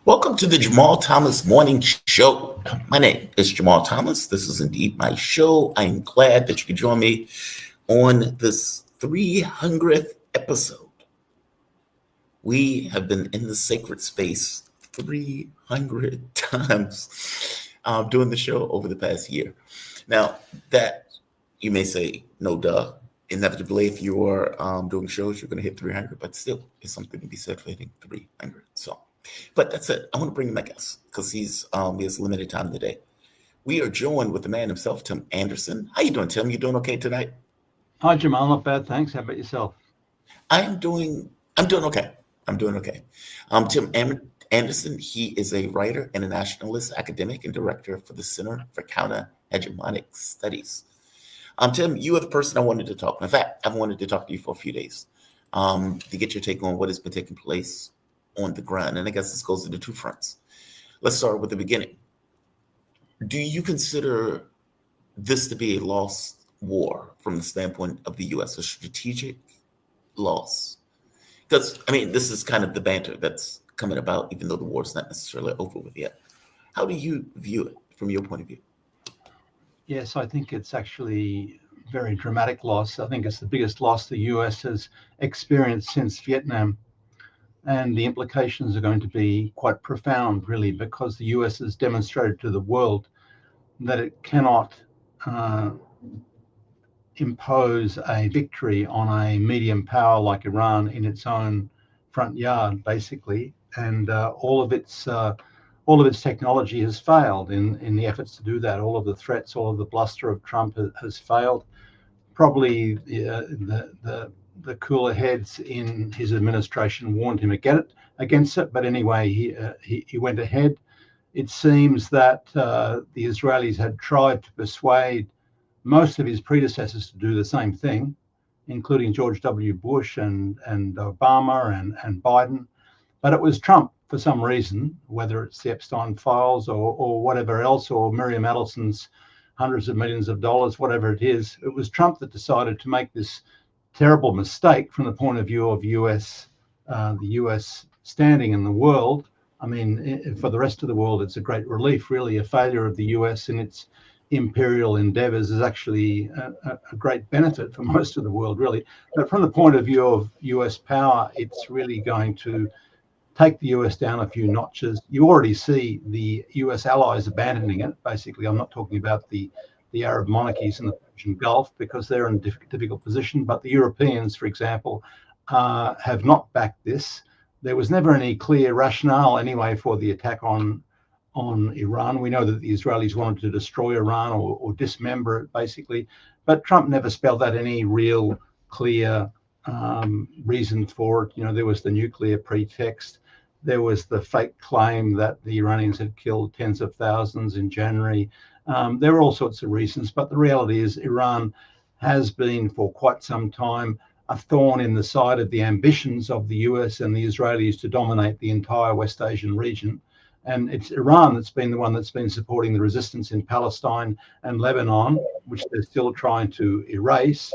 Welcome to the Jamal Thomas Morning Show. My name is Jamal Thomas. This is indeed my show. I am glad that you could join me on this 300th episode. We have been in the sacred space 300 times doing the show over the past year. Now, that you may say, no duh. Inevitably, if you are doing shows, you're going to hit 300, but still, it's something to be said for hitting 300. But that's it. I want to bring in my guest because he has limited time in the day. We are joined with the man himself, Tim Anderson. How you doing, Tim? You doing okay tonight? Hi, Jamal. Not bad, thanks. How about yourself? I'm doing okay. Tim Anderson, he is a writer, internationalist, academic, and director for the Center for Counter-Hegemonic Studies. Tim, you are the person I wanted to talk to. In fact, I've wanted to talk to you for a few days to get your take on what has been taking place on the ground. And I guess this goes into two fronts. Let's start with the beginning. Do you consider this to be a lost war from the standpoint of the U.S., a strategic loss? Because, this is kind of the banter that's coming about, even though the war is not necessarily over with yet. How do you view it from your point of view? Yes, I think it's actually a very dramatic loss. I think it's the biggest loss the U.S. has experienced since Vietnam. And the implications are going to be quite profound, really, because the US has demonstrated to the world that it cannot impose a victory on a medium power like Iran in its own front yard, basically. And all of its technology has failed in the efforts to do that. All of the threats, all of the bluster of Trump has failed. Probably the cooler heads in his administration warned him against it, but anyway, he went ahead. It seems that the Israelis had tried to persuade most of his predecessors to do the same thing, including George W. Bush and Obama and Biden, but it was Trump for some reason, whether it's the Epstein files or whatever else, or Miriam Adelson's hundreds of millions of dollars, whatever it is. It was Trump that decided to make this terrible mistake from the point of view of the US standing in the world. For the rest of the world, it's a great relief, really. A failure of the US in its imperial endeavors is actually a great benefit for most of the world, really. But from the point of view of US power, it's really going to take the US down a few notches. You already see the US allies abandoning it, basically. I'm not talking about the Arab monarchies in the Persian Gulf because they're in a difficult position, but the Europeans, for example, have not backed this. There was never any clear rationale anyway for the attack on Iran. We know that the Israelis wanted to destroy Iran or dismember it, basically, but Trump never spelled out any real clear reason for it. There was the nuclear pretext. There was the fake claim that the Iranians had killed tens of thousands in January. There are all sorts of reasons, but the reality is Iran has been for quite some time a thorn in the side of the ambitions of the US and the Israelis to dominate the entire West Asian region. And it's Iran that's been the one that's been supporting the resistance in Palestine and Lebanon, which they're still trying to erase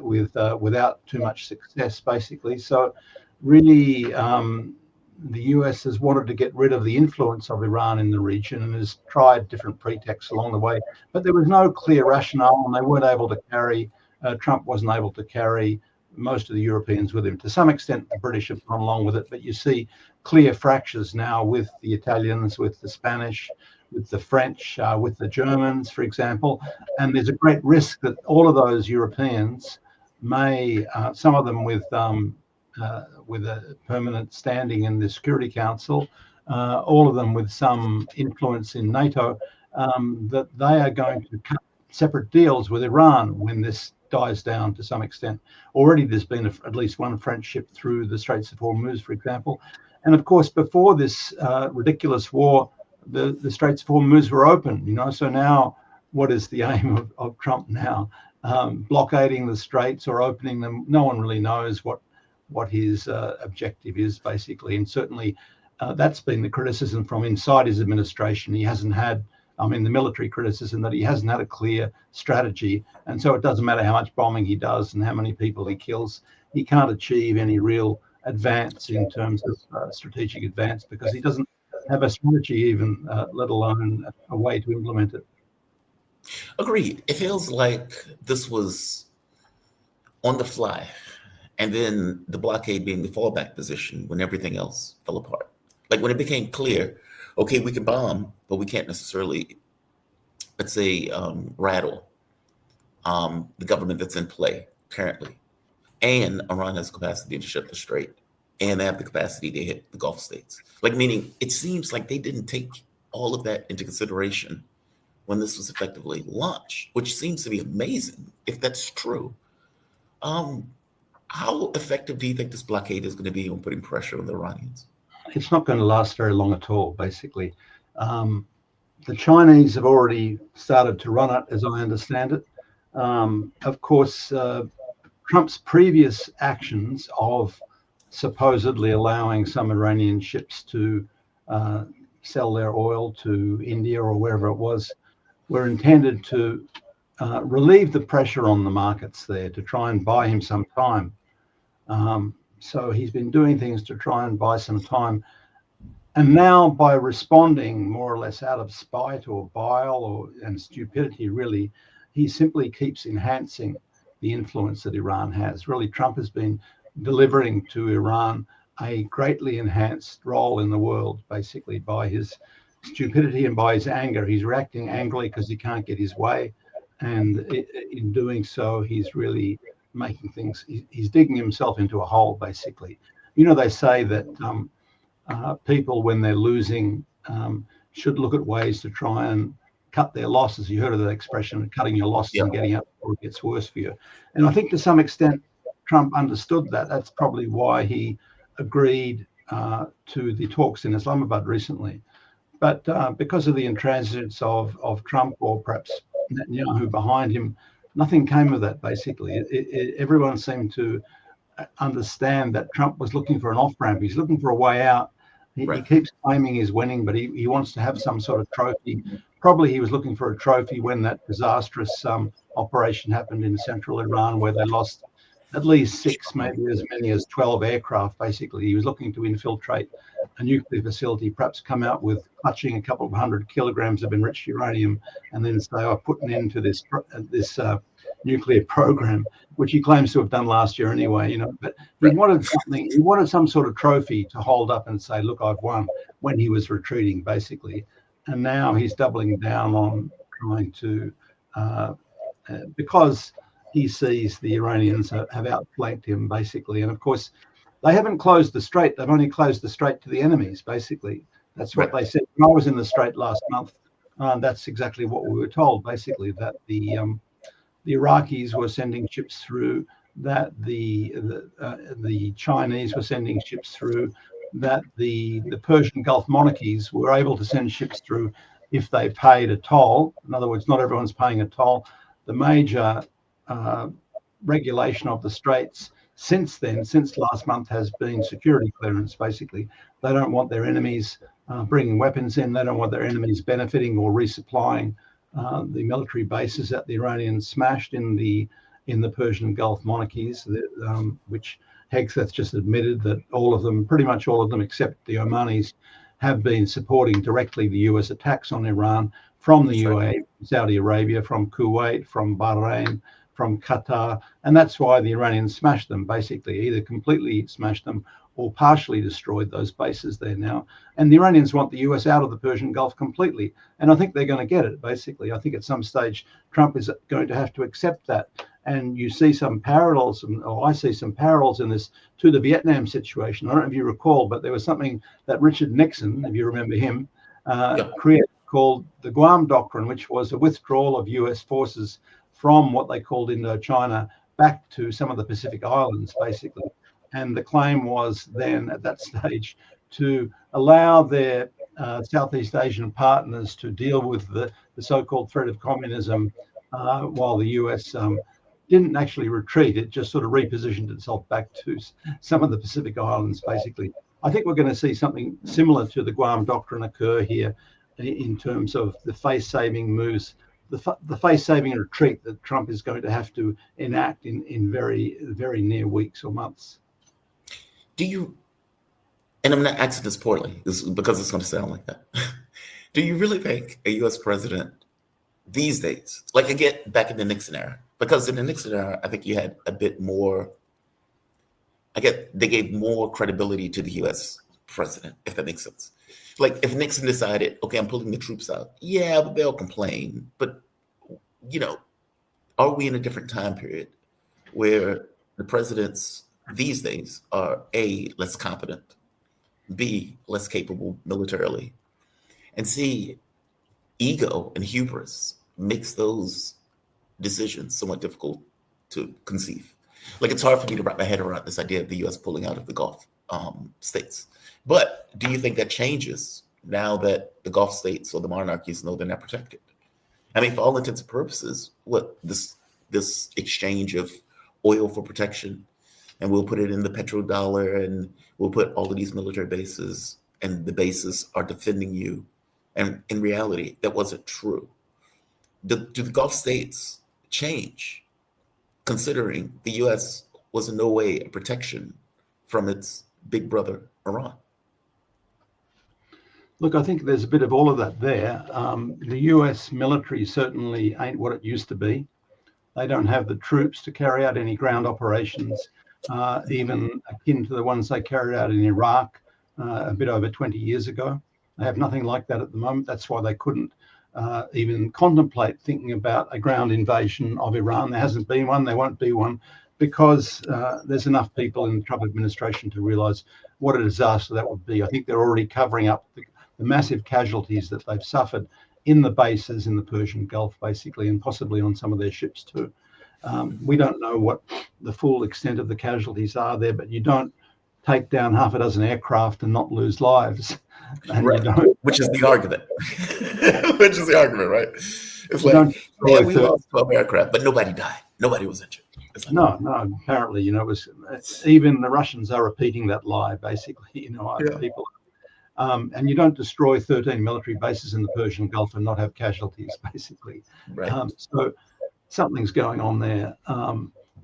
without too much success, basically. So really, the US has wanted to get rid of the influence of Iran in the region and has tried different pretexts along the way. But there was no clear rationale, and they weren't able to carry, Trump wasn't able to carry most of the Europeans with him. To some extent, the British have gone along with it, but you see clear fractures now with the Italians, with the Spanish, with the French, with the Germans, for example. And there's a great risk that all of those Europeans may, some of them with a permanent standing in the Security Council, all of them with some influence in NATO, that they are going to cut separate deals with Iran when this dies down to some extent. Already there's been at least one French ship through the Straits of Hormuz, for example. And of course, before this ridiculous war, the Straits of Hormuz were open, So now what is the aim of Trump now? Blockading the straits or opening them? No one really knows what his objective is, basically. And certainly that's been the criticism from inside his administration. He hasn't had, the military criticism that he hasn't had a clear strategy. And so it doesn't matter how much bombing he does and how many people he kills, he can't achieve any real advance in terms of strategic advance because he doesn't have a strategy even, let alone a way to implement it. Agreed. It feels like this was on the fly, and then the blockade being the fallback position when everything else fell apart. Like when it became clear, okay, we can bomb, but we can't necessarily, let's say, rattle the government that's in play currently. And Iran has capacity to shut the strait, and they have the capacity to hit the Gulf states. Like, meaning it seems like they didn't take all of that into consideration when this was effectively launched, which seems to be amazing if that's true. Um, how effective do you think this blockade is going to be on putting pressure on the Iranians? It's not going to last very long at all, basically. The Chinese have already started to run it, as I understand it. Of course, Trump's previous actions of supposedly allowing some Iranian ships to sell their oil to India or wherever it was were intended to relieve the pressure on the markets there, to try and buy him some time. So he's been doing things to try and buy some time. And now, by responding more or less out of spite or bile and stupidity, really, he simply keeps enhancing the influence that Iran has. Really, Trump has been delivering to Iran a greatly enhanced role in the world, basically, by his stupidity and by his anger. He's reacting angrily because he can't get his way. And in doing so, he's really making things, he's digging himself into a hole, basically. You know, they say that people, when they're losing, should look at ways to try and cut their losses. You heard of that expression, cutting your losses and getting up before it gets worse for you. And I think to some extent, Trump understood that. That's probably why he agreed to the talks in Islamabad recently. But because of the intransigence of Trump, or perhaps Netanyahu behind him, nothing came of that, basically. Everyone seemed to understand that Trump was looking for an off-ramp. He's looking for a way out. He keeps claiming he's winning, but he wants to have some sort of trophy. Probably he was looking for a trophy when that disastrous operation happened in central Iran, where they lost at least 6, maybe as many as 12 aircraft, basically. He was looking to infiltrate a nuclear facility, perhaps come out with clutching a couple of 100 kilograms of enriched uranium, and then say, "I put an end to this nuclear program," which he claims to have done last year anyway. You know, but he wanted something. He wanted some sort of trophy to hold up and say, "Look, I've won," when he was retreating, basically. And now he's doubling down on trying to, because he sees the Iranians have outflanked him, basically. And of course, they haven't closed the strait. They've only closed the strait to the enemies, basically. That's what they said. When I was in the strait last month, that's exactly what we were told, basically, that the Iraqis were sending ships through, that the Chinese were sending ships through, that the Persian Gulf monarchies were able to send ships through if they paid a toll. In other words, not everyone's paying a toll. The major regulation of the straits since last month, has been security clearance, basically. They don't want their enemies bringing weapons in. They don't want their enemies benefiting or resupplying the military bases that the Iranians smashed in the Persian Gulf monarchies, which Hegseth just admitted that pretty much all of them, except the Omanis, have been supporting directly the US attacks on Iran from the UAE, Saudi Arabia, from Kuwait, from Bahrain, from Qatar. And that's why the Iranians smashed them, basically, either completely smashed them or partially destroyed those bases there now. And the Iranians want the US out of the Persian Gulf completely. And I think they're going to get it, basically. I think at some stage, Trump is going to have to accept that. And you see some parallels, or I see some parallels in this to the Vietnam situation. I don't know if you recall, but there was something that Richard Nixon, if you remember him, created called the Guam Doctrine, which was a withdrawal of US forces from what they called Indochina back to some of the Pacific Islands, basically. And the claim was then at that stage to allow their Southeast Asian partners to deal with the so-called threat of communism while the US didn't actually retreat. It just sort of repositioned itself back to some of the Pacific Islands, basically. I think we're going to see something similar to the Guam Doctrine occur here in terms of the face-saving moves, the face-saving retreat that Trump is going to have to enact in very, very near weeks or months. Do you and I'm not asking this poorly, because it's going to sound like that. Do you really think a U.S. president these days, like again, back in the Nixon era, because in the Nixon era, I think you had a bit more, they gave more credibility to the U.S. president, if that makes sense. Like if Nixon decided, okay, I'm pulling the troops out, yeah, but they'll complain. But, you know, are we in a different time period where the presidents these days are A, less competent, B, less capable militarily, and C, ego and hubris makes those decisions somewhat difficult to conceive. Like it's hard for me to wrap my head around this idea of the U.S. pulling out of the Gulf states. But do you think that changes now that the Gulf states or the monarchies know they're not protected? I mean, for all intents and purposes, what this exchange of oil for protection, and we'll put it in the petrodollar, and we'll put all of these military bases, and the bases are defending you. And in reality, that wasn't true. Do the Gulf states change, considering the U.S. was in no way a protection from its big brother, Iran? Look, I think there's a bit of all of that there. The US military certainly ain't what it used to be. They don't have the troops to carry out any ground operations, even akin to the ones they carried out in Iraq a bit over 20 years ago. They have nothing like that at the moment. That's why they couldn't even contemplate thinking about a ground invasion of Iran. There hasn't been one. There won't be one, because there's enough people in the Trump administration to realize what a disaster that would be. I think they're already covering up the massive casualties that they've suffered in the bases in the Persian Gulf, basically, and possibly on some of their ships too. We don't know what the full extent of the casualties are there, but you don't take down half a dozen aircraft and not lose lives. And right. Which is the argument. Which is the argument, right? It's like, yeah, we lost 12 aircraft, but nobody died. Nobody was injured. Like, no. Apparently, it was even the Russians are repeating that lie, basically. People. And you don't destroy 13 military bases in the Persian Gulf and not have casualties, basically. Right. So something's going on there.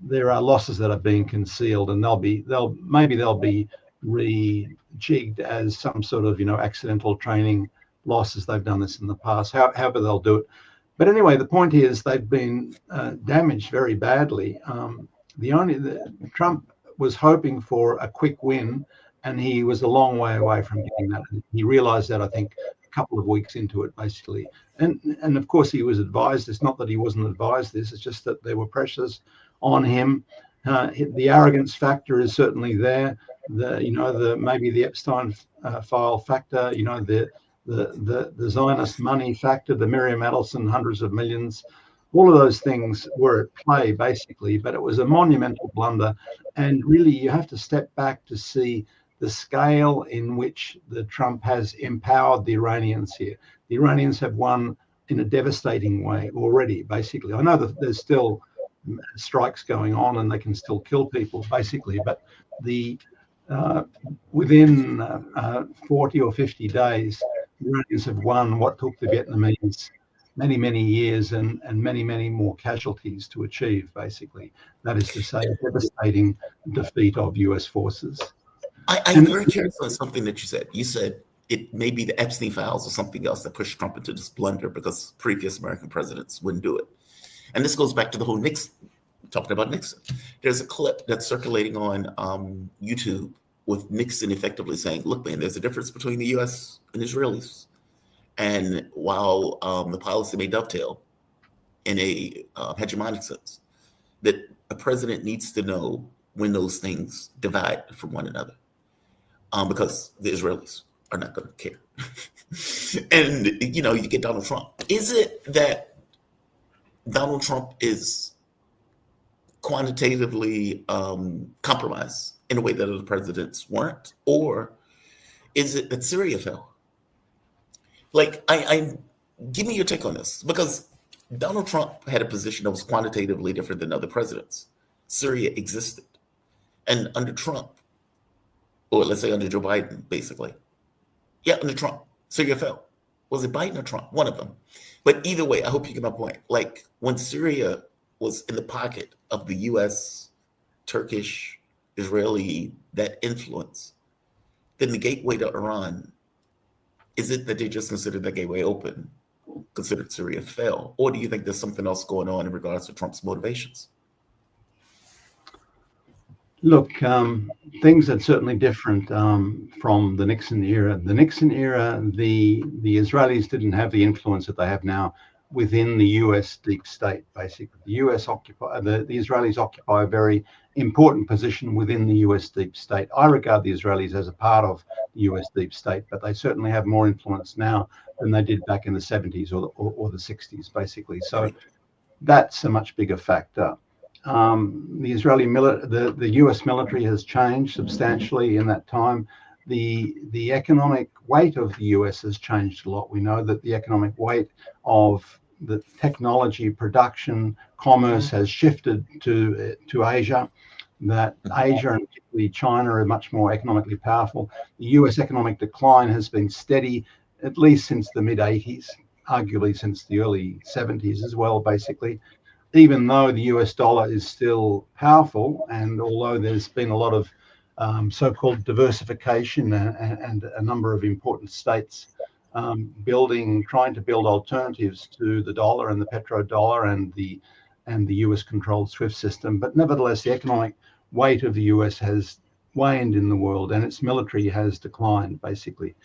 There are losses that are being concealed, and they'll be rejigged as some sort of accidental training losses. They've done this in the past. However they'll do it. But anyway, the point is they've been damaged very badly. Trump was hoping for a quick win, and he was a long way away from getting that. And he realized that, I think, a couple of weeks into it, basically. And of course, he was advised. It's not that he wasn't advised this. It's just that there were pressures on him. The arrogance factor is certainly there. Maybe the Epstein file factor. The Zionist money factor, the Miriam Adelson hundreds of millions. All of those things were at play, basically. But it was a monumental blunder. And really, you have to step back to see the scale in which the Trump has empowered the Iranians here. The Iranians have won in a devastating way already, basically. I know that there's still strikes going on and they can still kill people, basically, but within 40 or 50 days, the Iranians have won what took the Vietnamese many, many years and many, many more casualties to achieve, basically. That is to say, a devastating defeat of US forces. I'm very curious on something that you said. You said it may be the Epstein files or something else that pushed Trump into this blunder because previous American presidents wouldn't do it. And this goes back to the whole Nixon, talking about Nixon. There's a clip that's circulating on YouTube with Nixon effectively saying, look, man, there's a difference between the U.S. and Israelis. And while the policy may dovetail in a hegemonic sense, that a president needs to know when those things divide from one another. Because the Israelis are not going to care. And, you get Donald Trump. Is it that Donald Trump is quantitatively compromised in a way that other presidents weren't? Or is it that Syria fell? Like, give me your take on this. Because Donald Trump had a position that was quantitatively different than other presidents. Syria existed. And under Trump, or let's say under Joe Biden, basically. Yeah, under Trump, Syria fell. Was it Biden or Trump? One of them. But either way, I hope you get my point. Like when Syria was in the pocket of the US, Turkish, Israeli, that influence, then the gateway to Iran, is it that they just consider the gateway open, considered Syria fail? Or do you think there's something else going on in regards to Trump's motivations? Look, things are certainly different from the Nixon era. The Nixon era, the Israelis didn't have the influence that they have now within the U.S. deep state. Basically, the Israelis occupy a very important position within the U.S. deep state. I regard the Israelis as a part of the U.S. deep state, but they certainly have more influence now than they did back in the 70s or the 60s, basically. So that's a much bigger factor. The U.S. military has changed substantially in that time. The economic weight of the U.S. has changed a lot. We know that the economic weight of the technology production, commerce has shifted to Asia. That Asia and particularly China are much more economically powerful. The U.S. economic decline has been steady at least since the mid 80s, arguably since the early 70s as well, basically. Even though the US dollar is still powerful, and although there's been a lot of so-called diversification and a number of important states trying to build alternatives to the dollar and the petrodollar and the US-controlled SWIFT system, but nevertheless, the economic weight of the US has waned in the world, and its military has declined, basically.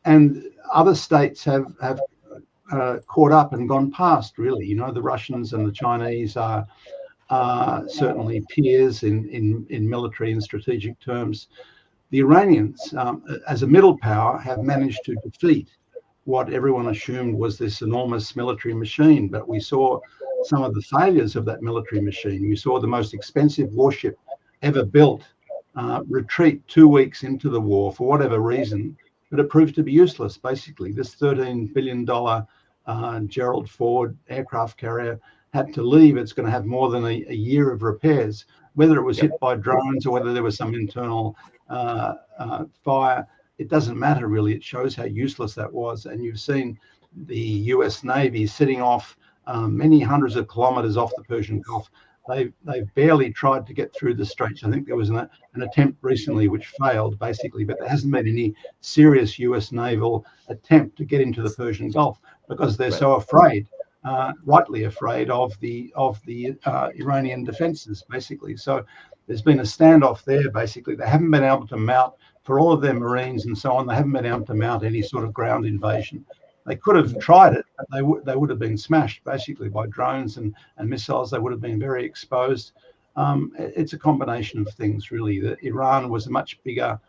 And other states have caught up and gone past, really. You know, the Russians and the Chinese are certainly peers in military and strategic terms. The Iranians, as a middle power, have managed to defeat what everyone assumed was this enormous military machine. But we saw some of the failures of that military machine. We saw the most expensive warship ever built retreat 2 weeks into the war for whatever reason, but it proved to be useless, basically. This $13 billion Gerald Ford aircraft carrier had to leave. It's going to have more than a year of repairs. Whether it was hit by drones or whether there was some internal fire, it doesn't matter, really. It shows how useless that was. And you've seen the US Navy sitting off many hundreds of kilometers off the Persian Gulf. They barely tried to get through the Straits. I think there was an attempt recently which failed, basically, but there hasn't been any serious US naval attempt to get into the Persian Gulf because they're so afraid, rightly afraid of the Iranian defenses, basically. So there's been a standoff there, basically. They haven't been able to mount, for all of their Marines and so on, they haven't been able to mount any sort of ground invasion. They could have tried it, but they would have been smashed, basically, by drones and missiles. They would have been very exposed. It's a combination of things, really. That Iran was a much bigger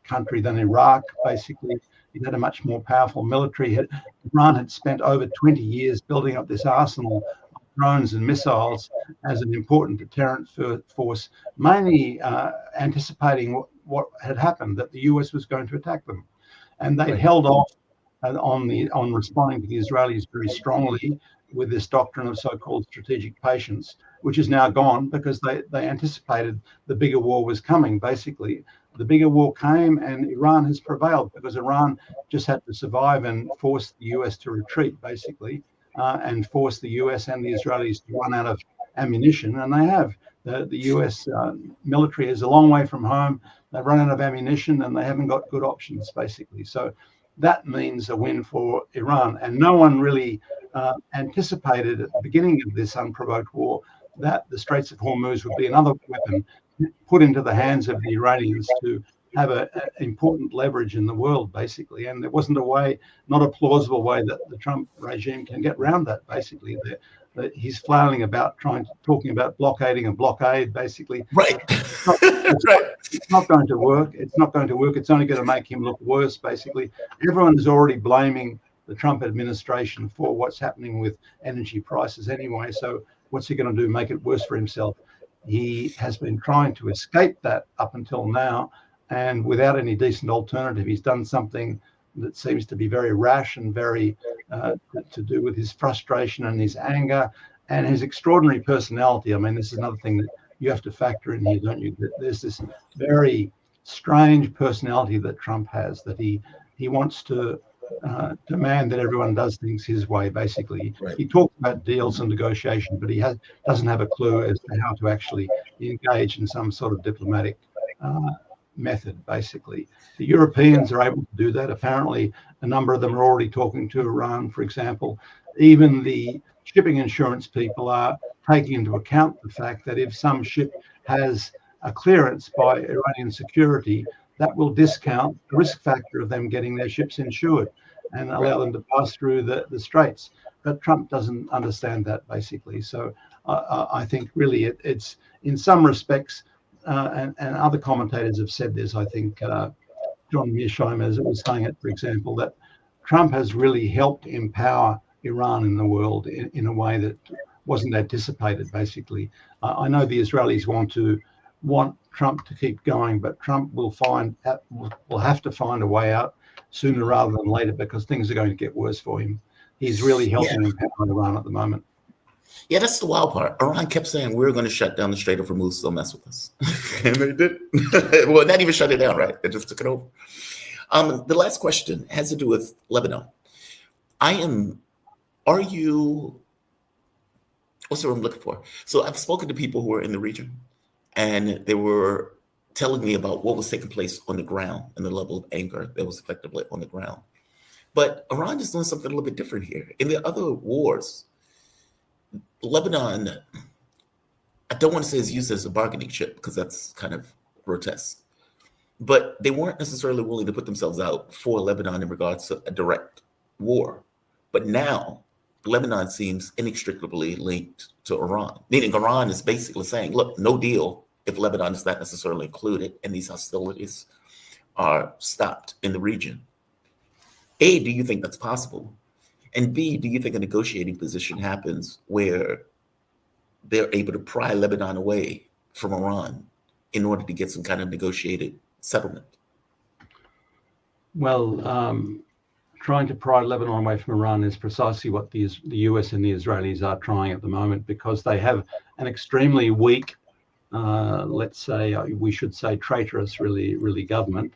country than Iraq, basically. It had a much more powerful military. Iran had spent over 20 years building up this arsenal of drones and missiles as an important deterrent force, mainly anticipating what had happened, that the US was going to attack them. And they held off on responding to the Israelis very strongly with this doctrine of so-called strategic patience, which is now gone because they anticipated the bigger war was coming, basically. The bigger war came and Iran has prevailed because Iran just had to survive and force the US to retreat, basically, and force the US and the Israelis to run out of ammunition, and they have. The US military is a long way from home. They've run out of ammunition and they haven't got good options, basically. So that means a win for Iran. And no one really anticipated at the beginning of this unprovoked war that the Straits of Hormuz would be another weapon put into the hands of the Iranians to have an important leverage in the world, basically. And there wasn't a way, not a plausible way, that the Trump regime can get around that, basically. He's flailing about talking about blockading a blockade, basically. Right. It's not going to work. It's not going to work. It's only going to make him look worse, basically. Everyone is already blaming the Trump administration for what's happening with energy prices anyway. So what's he going to do? Make it worse for himself. He has been trying to escape that up until now, and without any decent alternative, he's done something that seems to be very rash and very to do with his frustration and his anger and his extraordinary personality. I mean, this is another thing that you have to factor in here, don't you? That there's this very strange personality that Trump has, that he wants to demand that everyone does things his way, basically. Right. He talks about deals and negotiation, but he doesn't have a clue as to how to actually engage in some sort of diplomatic method, basically. The Europeans are able to do that. Apparently, a number of them are already talking to Iran, for example. Even the shipping insurance people are taking into account the fact that if some ship has a clearance by Iranian security, that will discount the risk factor of them getting their ships insured and allow them to pass through the straits. But Trump doesn't understand that, basically. So I think really it's in some respects, and other commentators have said this, I think John Mearsheimer was saying it, for example, that Trump has really helped empower Iran in the world in a way that wasn't anticipated, basically. I know the Israelis want Trump to keep going, but Trump will have to find a way out sooner rather than later, because things are going to get worse for him. He's really helping empower Iran at the moment. Yeah, that's the wild part. Iran kept saying we're going to shut down the Strait of Hormuz, so mess with us, and they did. Well, not even shut it down, right? They just took it over. The last question has to do with Lebanon. What's the word I'm looking for? So I've spoken to people who are in the region, and they were telling me about what was taking place on the ground and the level of anger that was effectively on the ground. But Iran is doing something a little bit different here. In the other wars, Lebanon, I don't want to say is used as a bargaining chip because that's kind of grotesque, but they weren't necessarily willing to put themselves out for Lebanon in regards to a direct war. But now Lebanon seems inextricably linked to Iran, meaning Iran is basically saying, look, no deal if Lebanon is not necessarily included and these hostilities are stopped in the region. A, do you think that's possible? And B, do you think a negotiating position happens where they're able to pry Lebanon away from Iran in order to get some kind of negotiated settlement? Well, trying to pry Lebanon away from Iran is precisely what the US and the Israelis are trying at the moment, because they have an extremely weak, let's say, we should say traitorous, really government,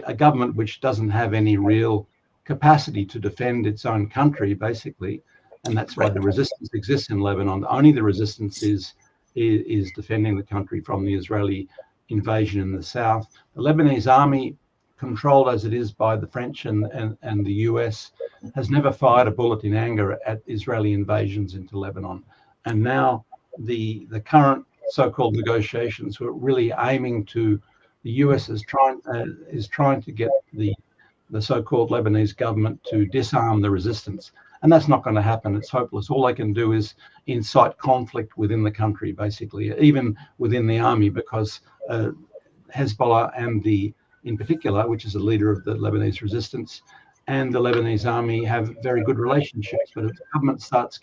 a government which doesn't have any real capacity to defend its own country, basically, and that's why the resistance exists in Lebanon. Only the resistance is defending the country from the Israeli invasion in the south. The Lebanese army, controlled as it is by the French and the US, has never fired a bullet in anger at Israeli invasions into Lebanon. And now the current so-called negotiations were really aiming to, the US is trying to get the so-called Lebanese government to disarm the resistance. And that's not going to happen. It's hopeless. All they can do is incite conflict within the country, basically, even within the army, because Hezbollah and in particular, which is the leader of the Lebanese resistance, and the Lebanese army have very good relationships. But if the government starts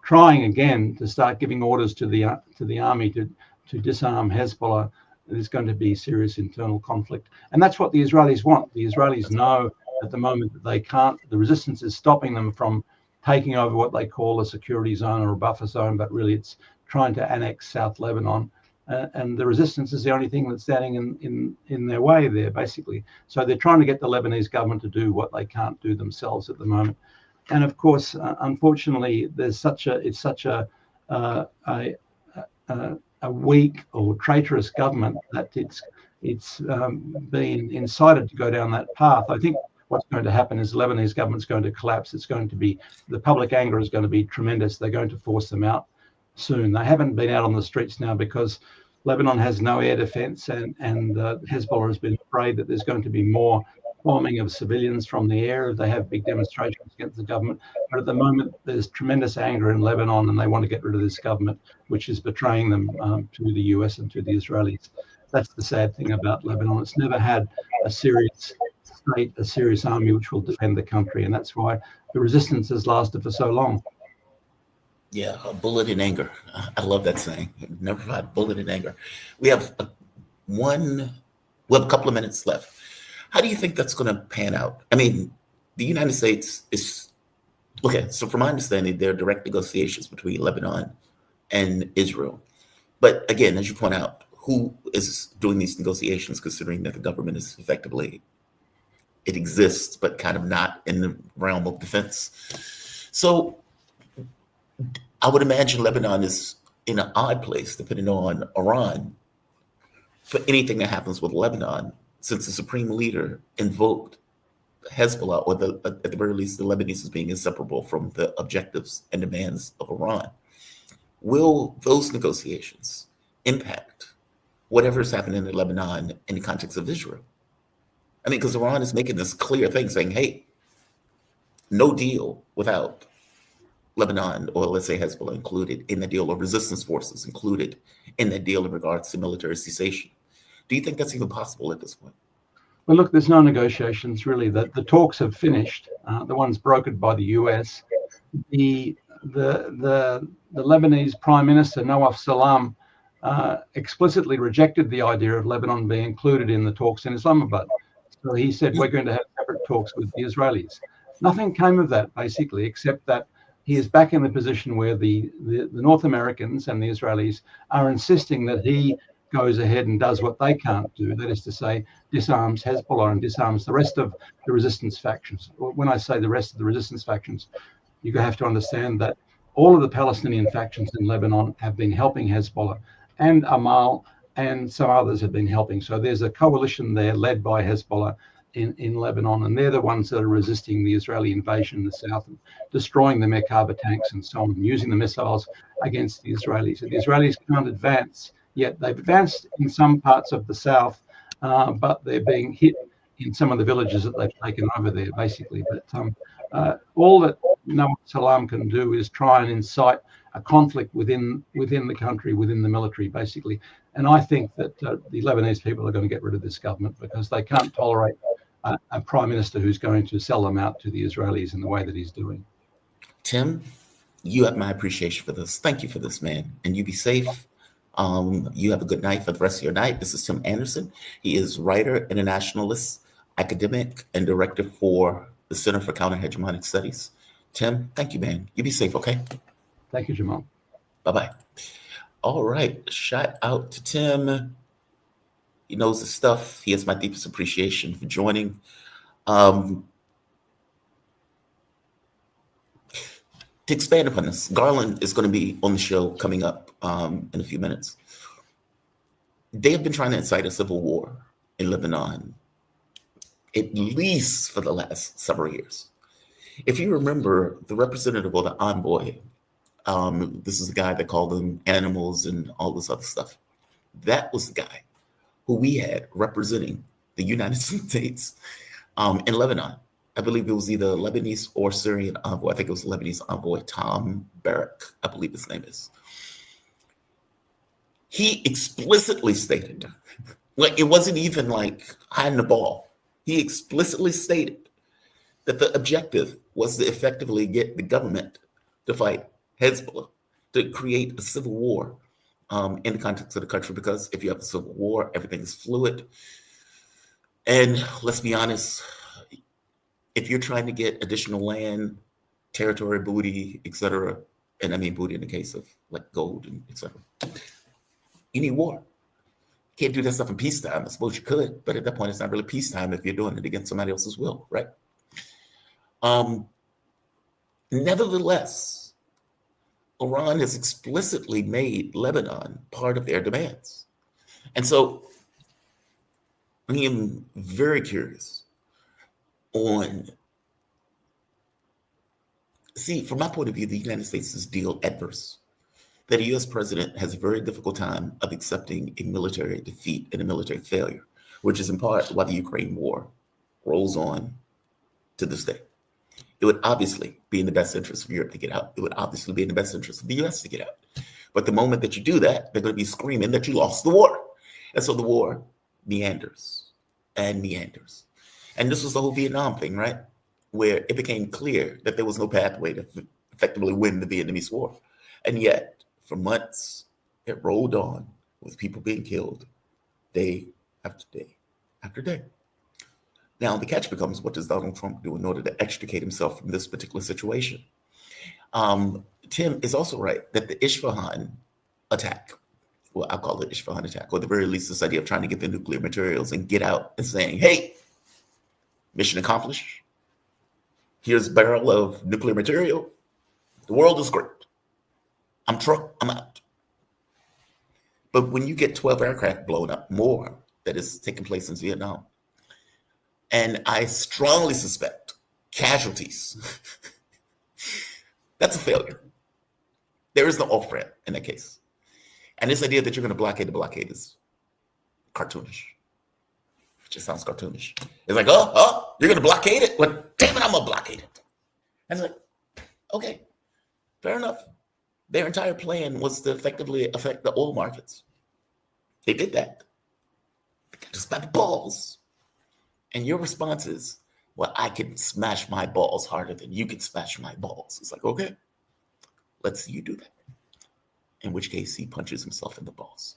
trying again to start giving orders to the army to disarm Hezbollah, there's going to be serious internal conflict. And that's what the Israelis want. The Israelis know at the moment that they can't, the resistance is stopping them from taking over what they call a security zone or a buffer zone, but really it's trying to annex South Lebanon. And the resistance is the only thing that's standing in their way there, basically. So they're trying to get the Lebanese government to do what they can't do themselves at the moment. And of course, unfortunately, it's such a weak or traitorous government that it's been incited to go down that path. I think what's going to happen is the Lebanese government's going to collapse. It's going to be, the public anger is going to be tremendous. They're going to force them out soon. They haven't been out on the streets now because Lebanon has no air defense, and Hezbollah has been afraid that there's going to be more bombing of civilians from the air. They have big demonstrations against the government. But at the moment, there's tremendous anger in Lebanon, and they want to get rid of this government, which is betraying them to the US and to the Israelis. That's the sad thing about Lebanon. It's never had a serious state, a serious army which will defend the country. And that's why the resistance has lasted for so long. Yeah, a bullet in anger. I love that saying. Never had a bullet in anger. We have a couple of minutes left. How do you think that's going to pan out? I mean, the United States is, okay, so from my understanding, there are direct negotiations between Lebanon and Israel. But again, as you point out, who is doing these negotiations, considering that the government is effectively, it exists, but kind of not in the realm of defense? So I would imagine Lebanon is in an odd place, depending on Iran, for anything that happens with Lebanon, since the supreme leader invoked Hezbollah, or at the very least, the Lebanese as being inseparable from the objectives and demands of Iran. Will those negotiations impact whatever is happening in Lebanon in the context of Israel? I mean, because Iran is making this clear thing saying, hey, no deal without Lebanon, or let's say Hezbollah included in the deal, or resistance forces included in the deal in regards to military cessation. Do you think that's even possible at this point? Well, look, there's no negotiations really. The talks have finished. The ones brokered by the US. The Lebanese Prime Minister Nawaf Salam explicitly rejected the idea of Lebanon being included in the talks in Islamabad. So he said, we're going to have separate talks with the Israelis. Nothing came of that, basically, except that he is back in the position where the North Americans and the Israelis are insisting that he goes ahead and does what they can't do. That is to say, disarms Hezbollah and disarms the rest of the resistance factions. When I say the rest of the resistance factions, you have to understand that all of the Palestinian factions in Lebanon have been helping Hezbollah, and Amal and some others have been helping. So there's a coalition there led by Hezbollah in Lebanon, and they're the ones that are resisting the Israeli invasion in the south and destroying the Merkava tanks and so on, using the missiles against the Israelis. And the Israelis can't advance yet. They've advanced in some parts of the south, but they're being hit in some of the villages that they've taken over there, basically. But all that Nawaf Salam can do is try and incite a conflict within the country, within the military, basically. And I think that the Lebanese people are going to get rid of this government because they can't tolerate a prime minister who's going to sell them out to the Israelis in the way that he's doing. Tim, you have my appreciation for this. Thank you for this, man. And you be safe. You have a good night for the rest of your night. This is Tim Anderson. He is writer, internationalist, academic, and director for the Center for Counter-Hegemonic Studies. Tim, thank you, man. You be safe, okay? Thank you, Jamal. Bye-bye. All right. Shout out to Tim. He knows his stuff. He has my deepest appreciation for joining. To expand upon this, Garland is going to be on the show coming up in a few minutes. They have been trying to incite a civil war in Lebanon, at least for the last several years. If you remember, the representative or the envoy, this is the guy that called them animals and all this other stuff. That was the guy who we had representing the United States in Lebanon. I believe it was either Lebanese or Syrian envoy. I think it was Lebanese envoy Tom Barrack, I believe his name is. He explicitly stated, like it wasn't even like hiding the ball. He explicitly stated that the objective was to effectively get the government to fight Hezbollah, to create a civil war in the context of the country, because if you have a civil war, everything is fluid. And let's be honest, if you're trying to get additional land, territory, booty, etc., and I mean booty in the case of like gold and etc., you need war. You can't do that stuff in peacetime. I suppose you could, but at that point, it's not really peacetime if you're doing it against somebody else's will, right? Nevertheless, Iran has explicitly made Lebanon part of their demands. And so I am very curious on, see, from my point of view, the United States is deal adverse. That a U.S. president has a very difficult time of accepting a military defeat and a military failure, which is in part why the Ukraine war rolls on to this day. It would obviously be in the best interest of Europe to get out. It would obviously be in the best interest of the U.S. to get out. But the moment that you do that, they're going to be screaming that you lost the war. And so the war meanders and meanders. And this was the whole Vietnam thing, right? Where it became clear that there was no pathway to effectively win the Vietnamese war. And yet, for months, it rolled on with people being killed day after day after day. Now, the catch becomes, what does Donald Trump do in order to extricate himself from this particular situation? Tim is also right that the Isfahan attack, well, I'll call it Isfahan attack, or at the very least this idea of trying to get the nuclear materials and get out and saying, hey, mission accomplished. Here's a barrel of nuclear material. The world is great. I'm Trump, I'm out. But when you get 12 aircraft blown up, more that is taking place in Vietnam, and I strongly suspect casualties, that's a failure. There is no off-ramp in that case. And this idea that you're going to blockade the blockade is cartoonish. It just sounds cartoonish. It's like, you're going to blockade it? Well, damn it, I'm going to blockade it. And it's like, okay, fair enough. Their entire plan was to effectively affect the oil markets. They did that. Just by the balls. And your response is, well, I can smash my balls harder than you can smash my balls. It's like, okay, let's see you do that. In which case, he punches himself in the balls.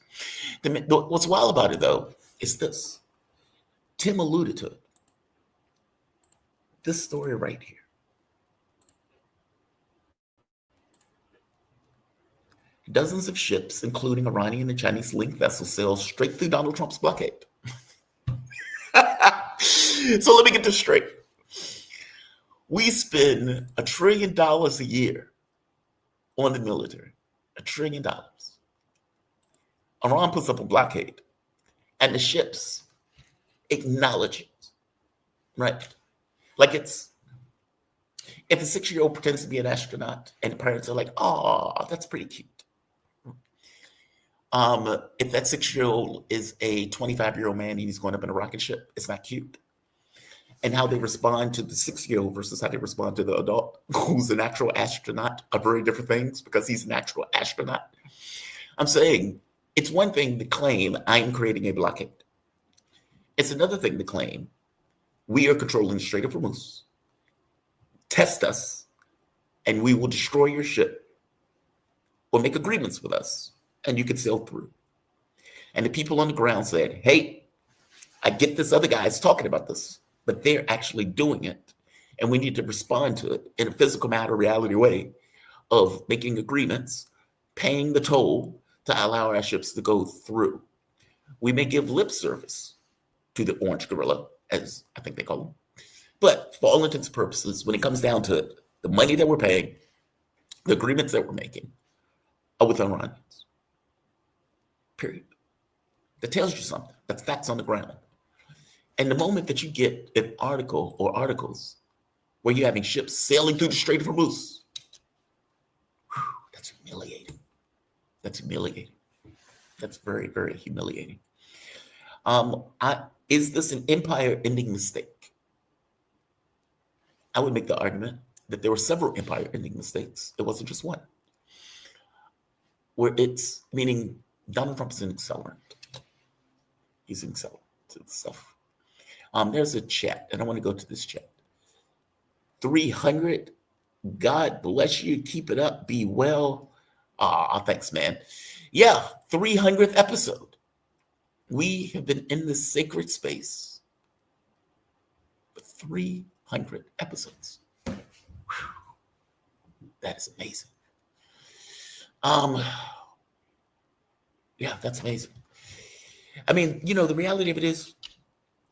What's wild about it, though, is this. Tim alluded to it. This story right here. Dozens of ships, including Iranian and Chinese-linked vessels, sail straight through Donald Trump's blockade. So let me get this straight. We spend $1 trillion a year on the military. $1 trillion. Iran puts up a blockade, and the ships acknowledge it, right? Like it's, if a 6-year-old pretends to be an astronaut, and the parents are like, "Oh, that's pretty cute." If that 6-year-old is a 25-year-old man and he's going up in a rocket ship, it's not cute. And how they respond to the 6-year-old versus how they respond to the adult who's an actual astronaut are very different things because he's an actual astronaut. I'm saying it's one thing to claim I'm creating a blockade. It's another thing to claim we are controlling the Strait of Hormuz. Test us, and we will destroy your ship or make agreements with us, and you can sail through. And the people on the ground said, hey, I get this other guy's talking about this, but they're actually doing it. And we need to respond to it in a physical matter, reality way of making agreements, paying the toll to allow our ships to go through. We may give lip service to the orange gorilla, as I think they call them. But for all intents and purposes, when it comes down to it, the money that we're paying, the agreements that we're making are with Iranians. Period. That tells you something. That's facts on the ground. And the moment that you get an article or articles where you're having ships sailing through the Strait of Hormuz, that's humiliating. That's humiliating. That's very, very humiliating. Is this an empire-ending mistake? I would make the argument that there were several empire-ending mistakes. It wasn't just one. Where it's, meaning Donald Trump is an accelerant. He's an accelerant to stuff. There's a chat, and I want to go to this chat. 300. God bless you. Keep it up. Be well. Thanks, man. Yeah, 300th episode. We have been in this sacred space for 300 episodes. Whew. That is amazing. Yeah, that's amazing. I mean, the reality of it is,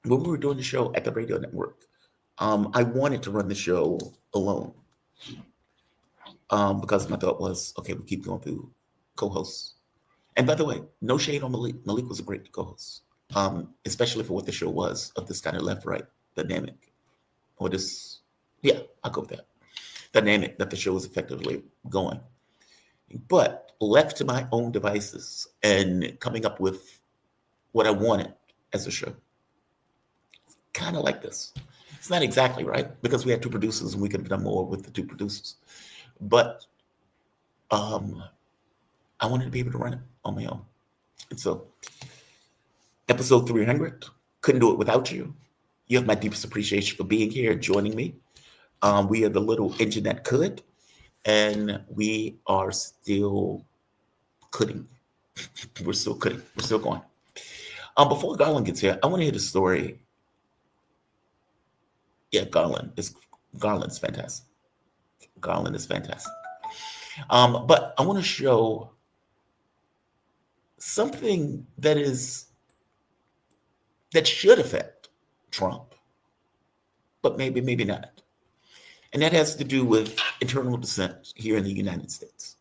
when we were doing the show at the radio network, I wanted to run the show alone because my thought was, okay, we keep going through co-hosts. And by the way, no shade on Malik. Malik was a great co-host, especially for what the show was of this kind of left-right dynamic. Or this, yeah, I'll go with that. Dynamic that the show was effectively going. But left to my own devices and coming up with what I wanted as a show, kind of like this. It's not exactly right because we had two producers and we could have done more with the two producers. But I wanted to be able to run it on my own. And so episode 300, couldn't do it without you. You have my deepest appreciation for being here and joining me. We are the little engine that could, and we are still cutting. We're still cutting. We're still going. Before Garland gets here, I want to hear the story. Yeah, Garland's fantastic. Garland is fantastic. But I want to show something that should affect Trump, but maybe not. And that has to do with internal dissent here in the United States.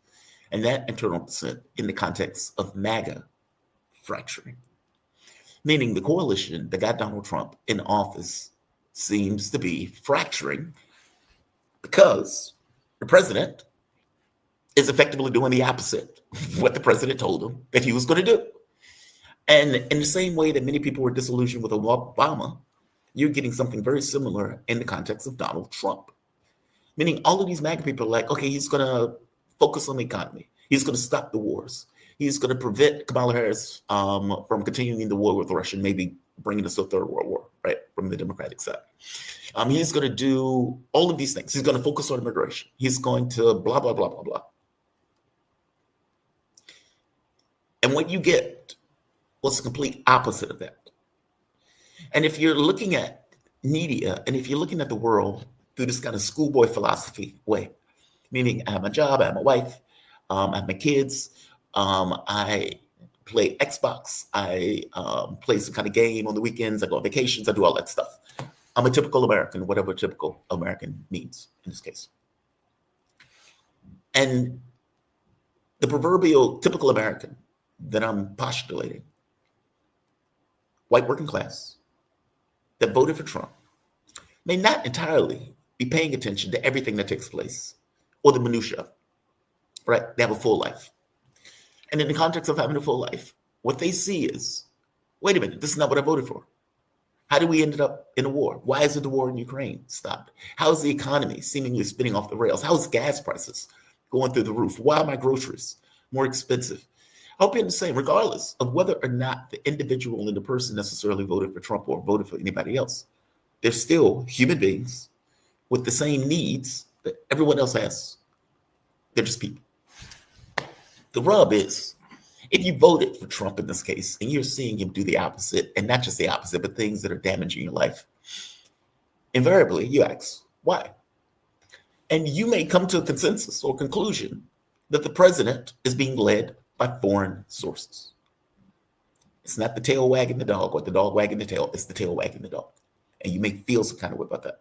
And that internal dissent in the context of MAGA fracturing, meaning the coalition that got Donald Trump in office seems to be fracturing because the president is effectively doing the opposite of what the president told him that he was going to do. And in the same way that many people were disillusioned with Obama, you're getting something very similar in the context of Donald Trump. Meaning all of these MAGA people are like, okay, he's going to focus on the economy. He's going to stop the wars. He's going to prevent Kamala Harris from continuing the war with Russia, and maybe bringing us to a third world war, right, from the Democratic side. He's going to do all of these things. He's going to focus on immigration. He's going to blah, blah, blah, blah, blah. And what you get was the complete opposite of that. And if you're looking at media, and if you're looking at the world through this kind of schoolboy philosophy way, meaning I have my job, I have my wife, I have my kids, I play Xbox, I play some kind of game on the weekends, I go on vacations, I do all that stuff. I'm a typical American, whatever typical American means in this case. And the proverbial typical American that I'm postulating, white working class, that voted for Trump, may not entirely be paying attention to everything that takes place or the minutia, right? They have a full life. And in the context of having a full life, what they see is, wait a minute, this is not what I voted for. How did we end up in a war? Why is it the war in Ukraine stopped? How is the economy seemingly spinning off the rails? How is gas prices going through the roof? Why are my groceries more expensive? I hope you understand, regardless of whether or not the individual and the person necessarily voted for Trump or voted for anybody else, they're still human beings with the same needs that everyone else has. They're just people. The rub is, if you voted for Trump in this case, and you're seeing him do the opposite, and not just the opposite, but things that are damaging your life, invariably you ask, why? And you may come to a consensus or conclusion that the president is being led by foreign sources. It's not the tail wagging the dog or the dog wagging the tail, it's the tail wagging the dog. And you may feel some kind of way about that.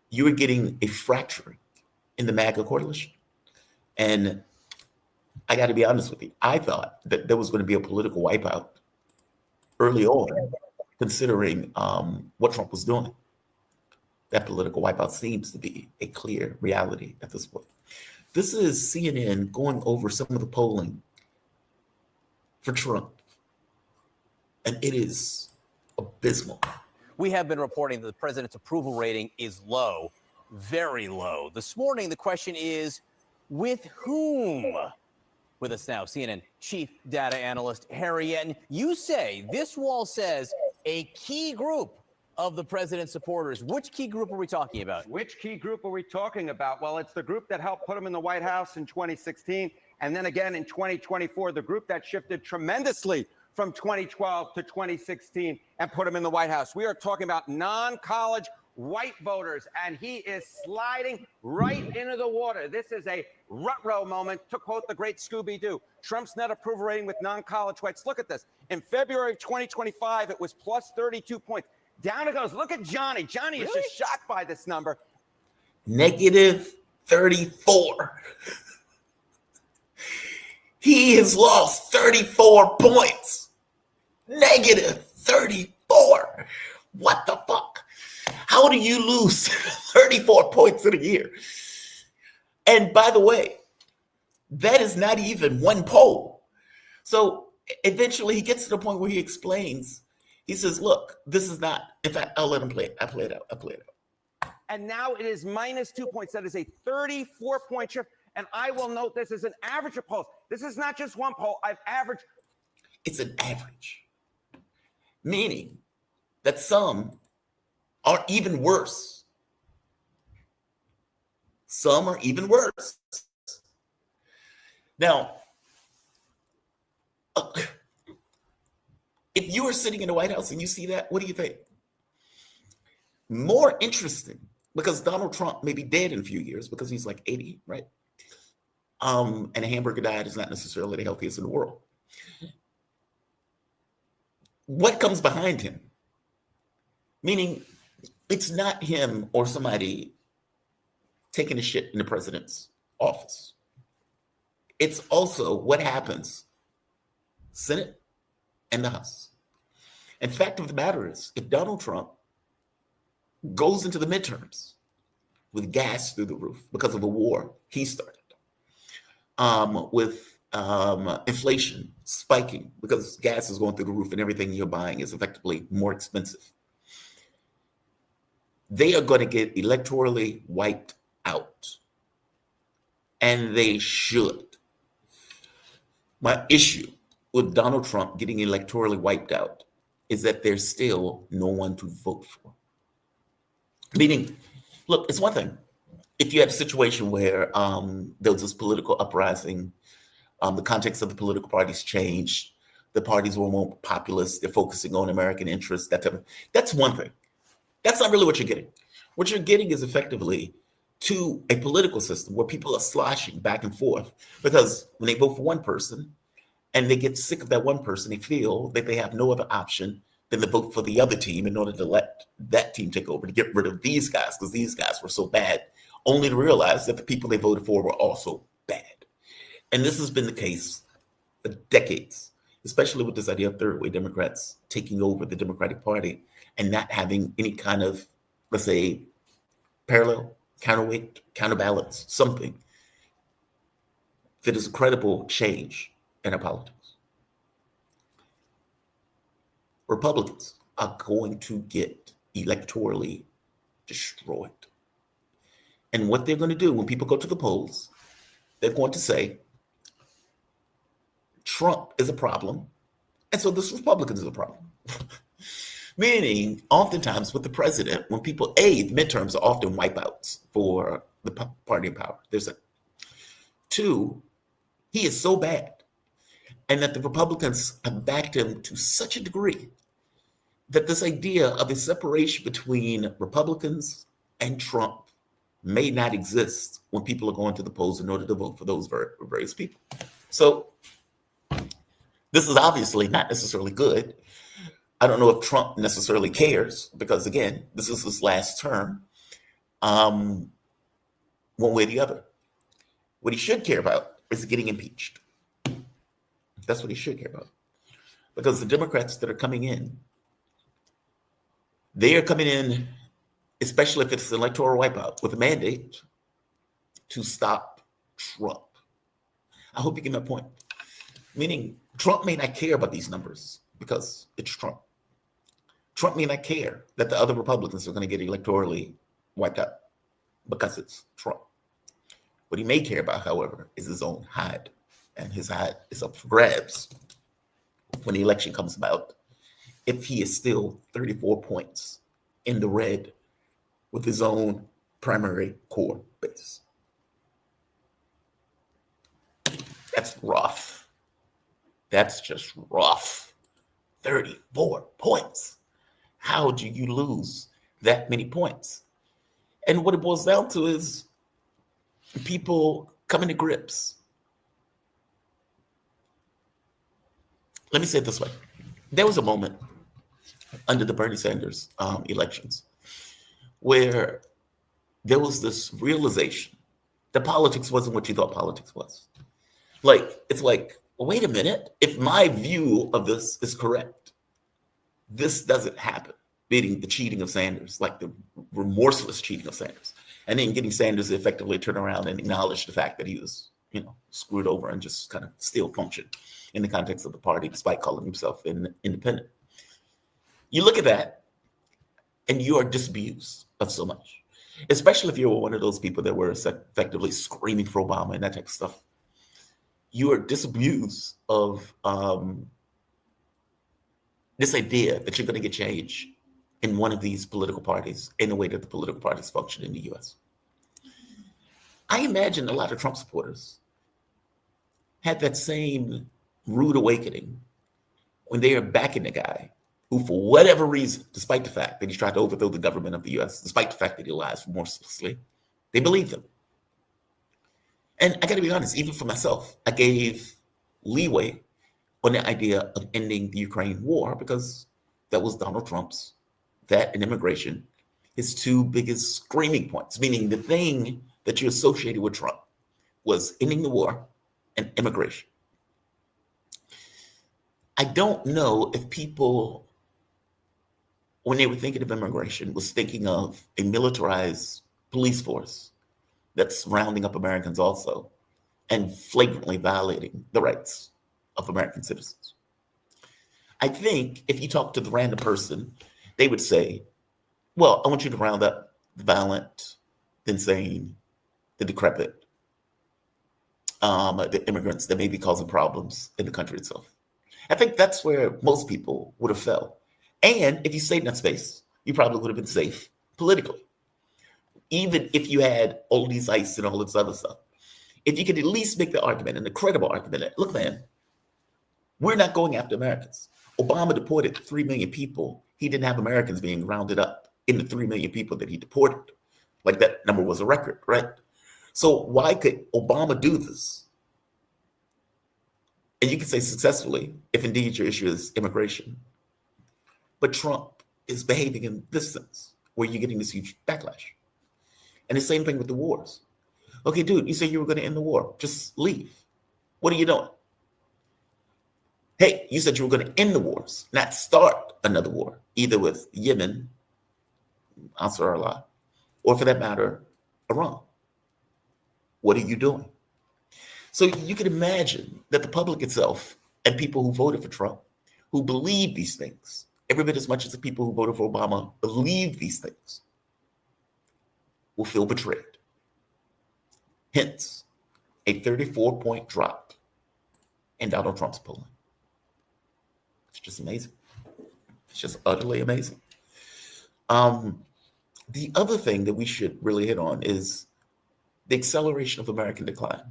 You are getting a fracturing in the MAGA coalition. And I got to be honest with you, I thought that there was going to be a political wipeout early on, considering what Trump was doing. That political wipeout seems to be a clear reality at this point. This is CNN going over some of the polling for Trump, and it is abysmal. We have been reporting that the president's approval rating is low, very low. This morning, the question is, with whom? With us now, CNN chief data analyst Harry Yetton. You say, this wall says, a key group of the president's supporters. Which key group are we talking about? Which key group are we talking about? Well, it's the group that helped put him in the White House in 2016. And then again in 2024, the group that shifted tremendously from 2012 to 2016 and put him in the White House. We are talking about non-college white voters, and he is sliding right into the water. This is a rut-row moment, to quote the great Scooby-Doo. Trump's net approval rating with non-college whites. Look at this. In February of 2025, it was plus 32 points. Down it goes. Look at Johnny. Johnny is just shocked by this number. Negative 34. He has lost 34 points. Negative 34. What the fuck? How do you lose 34 points in a year? And by the way, that is not even one poll. So eventually he gets to the point where he explains. He says, look, this is not, in fact, I'll let him play it. I play it out. And now it is minus 2 points. That is a 34-point shift. And I will note this is an average of polls. This is not just one poll. I've averaged. It's an average, meaning that some are even worse. Some are even worse. Now, if you are sitting in the White House and you see that, what do you think? More interesting, because Donald Trump may be dead in a few years because he's like 80, right? And a hamburger diet is not necessarily the healthiest in the world. What comes behind him? Meaning, it's not him or somebody taking a shit in the president's office. It's also what happens Senate, and the House. And fact of the matter is, if Donald Trump goes into the midterms with gas through the roof because of a war he started, with inflation spiking because gas is going through the roof and everything you're buying is effectively more expensive, they are going to get electorally wiped out. And they should. My issue with Donald Trump getting electorally wiped out is that there's still no one to vote for. Meaning, look, it's one thing. If you had a situation where there was this political uprising, the context of the political parties changed, the parties were more populist, they're focusing on American interests, that's one thing. That's not really what you're getting. What you're getting is effectively to a political system where people are sloshing back and forth because when they vote for one person and they get sick of that one person, they feel that they have no other option than to vote for the other team in order to let that team take over, to get rid of these guys because these guys were so bad, only to realize that the people they voted for were also bad. And this has been the case for decades, especially with this idea of third-way Democrats taking over the Democratic Party and not having any kind of, let's say, parallel, counterweight, counterbalance, something that is a credible change in our politics. Republicans are going to get electorally destroyed. And what they're going to do when people go to the polls, they're going to say, Trump is a problem, and so this Republican is a problem. Meaning, oftentimes with the president, when people, the midterms are often wipeouts for the party in power. There's a. Two, he is so bad, and that the Republicans have backed him to such a degree that this idea of a separation between Republicans and Trump may not exist when people are going to the polls in order to vote for those various people. So this is obviously not necessarily good. I don't know if Trump necessarily cares because, again, this is his last term, one way or the other. What he should care about is getting impeached. That's what he should care about. Because the Democrats that are coming in, they are coming in, especially if it's an electoral wipeout, with a mandate to stop Trump. I hope you get my point. Meaning, Trump may not care about these numbers because it's Trump. Trump may not care that the other Republicans are going to get electorally wiped out because it's Trump. What he may care about, however, is his own hide. And his hide is up for grabs when the election comes about if he is still 34 points in the red with his own primary core base. That's rough. That's just rough. 34 points. How do you lose that many points? And what it boils down to is people coming to grips. Let me say it this way. There was a moment under the Bernie Sanders elections where there was this realization that politics wasn't what you thought politics was. It's like, wait a minute, if my view of this is correct, this doesn't happen. Meaning the cheating of Sanders, like the remorseless cheating of Sanders. And then getting Sanders to effectively turn around and acknowledge the fact that he was, screwed over and just kind of still function in the context of the party, despite calling himself independent. You look at that and you are disabused of so much, especially if you were one of those people that were effectively screaming for Obama and that type of stuff. You are disabused of this idea that you're going to get change in one of these political parties in the way that the political parties function in the US. I imagine a lot of Trump supporters had that same rude awakening when they are backing the guy who, for whatever reason, despite the fact that he tried to overthrow the government of the US, despite the fact that he lies remorselessly, they believed him. And I got to be honest, even for myself, I gave leeway on the idea of ending the Ukraine war because that was Donald Trump's, that and immigration, his two biggest screaming points, meaning the thing that you associated with Trump was ending the war and immigration. I don't know if people, when they were thinking of immigration, was thinking of a militarized police force that's rounding up Americans also and flagrantly violating the rights of American citizens. I think if you talk to the random person, they would say, well, I want you to round up the violent, the insane, the decrepit, the immigrants that may be causing problems in the country itself. I think that's where most people would have felt. And if you stayed in that space, you probably would have been safe politically. Even if you had all these ICE and all this other stuff. If you could at least make the argument, and the credible argument, that, look, man, we're not going after Americans. Obama deported 3 million people. He didn't have Americans being rounded up in the 3 million people that he deported. Like that number was a record, right? So why could Obama do this? And you can say successfully, if indeed your issue is immigration. But Trump is behaving in this sense, where you're getting this huge backlash. And the same thing with the wars. Okay, dude, you said you were going to end the war. Just leave. What are you doing? Hey, you said you were going to end the wars, not start another war, either with Yemen, Ansar Allah, or for that matter, Iran. What are you doing? So you can imagine that the public itself and people who voted for Trump, who believe these things, every bit as much as the people who voted for Obama believe these things, will feel betrayed. Hence, a 34-point drop in Donald Trump's polling. It's just amazing. It's just utterly amazing. The other thing that we should really hit on is the acceleration of American decline.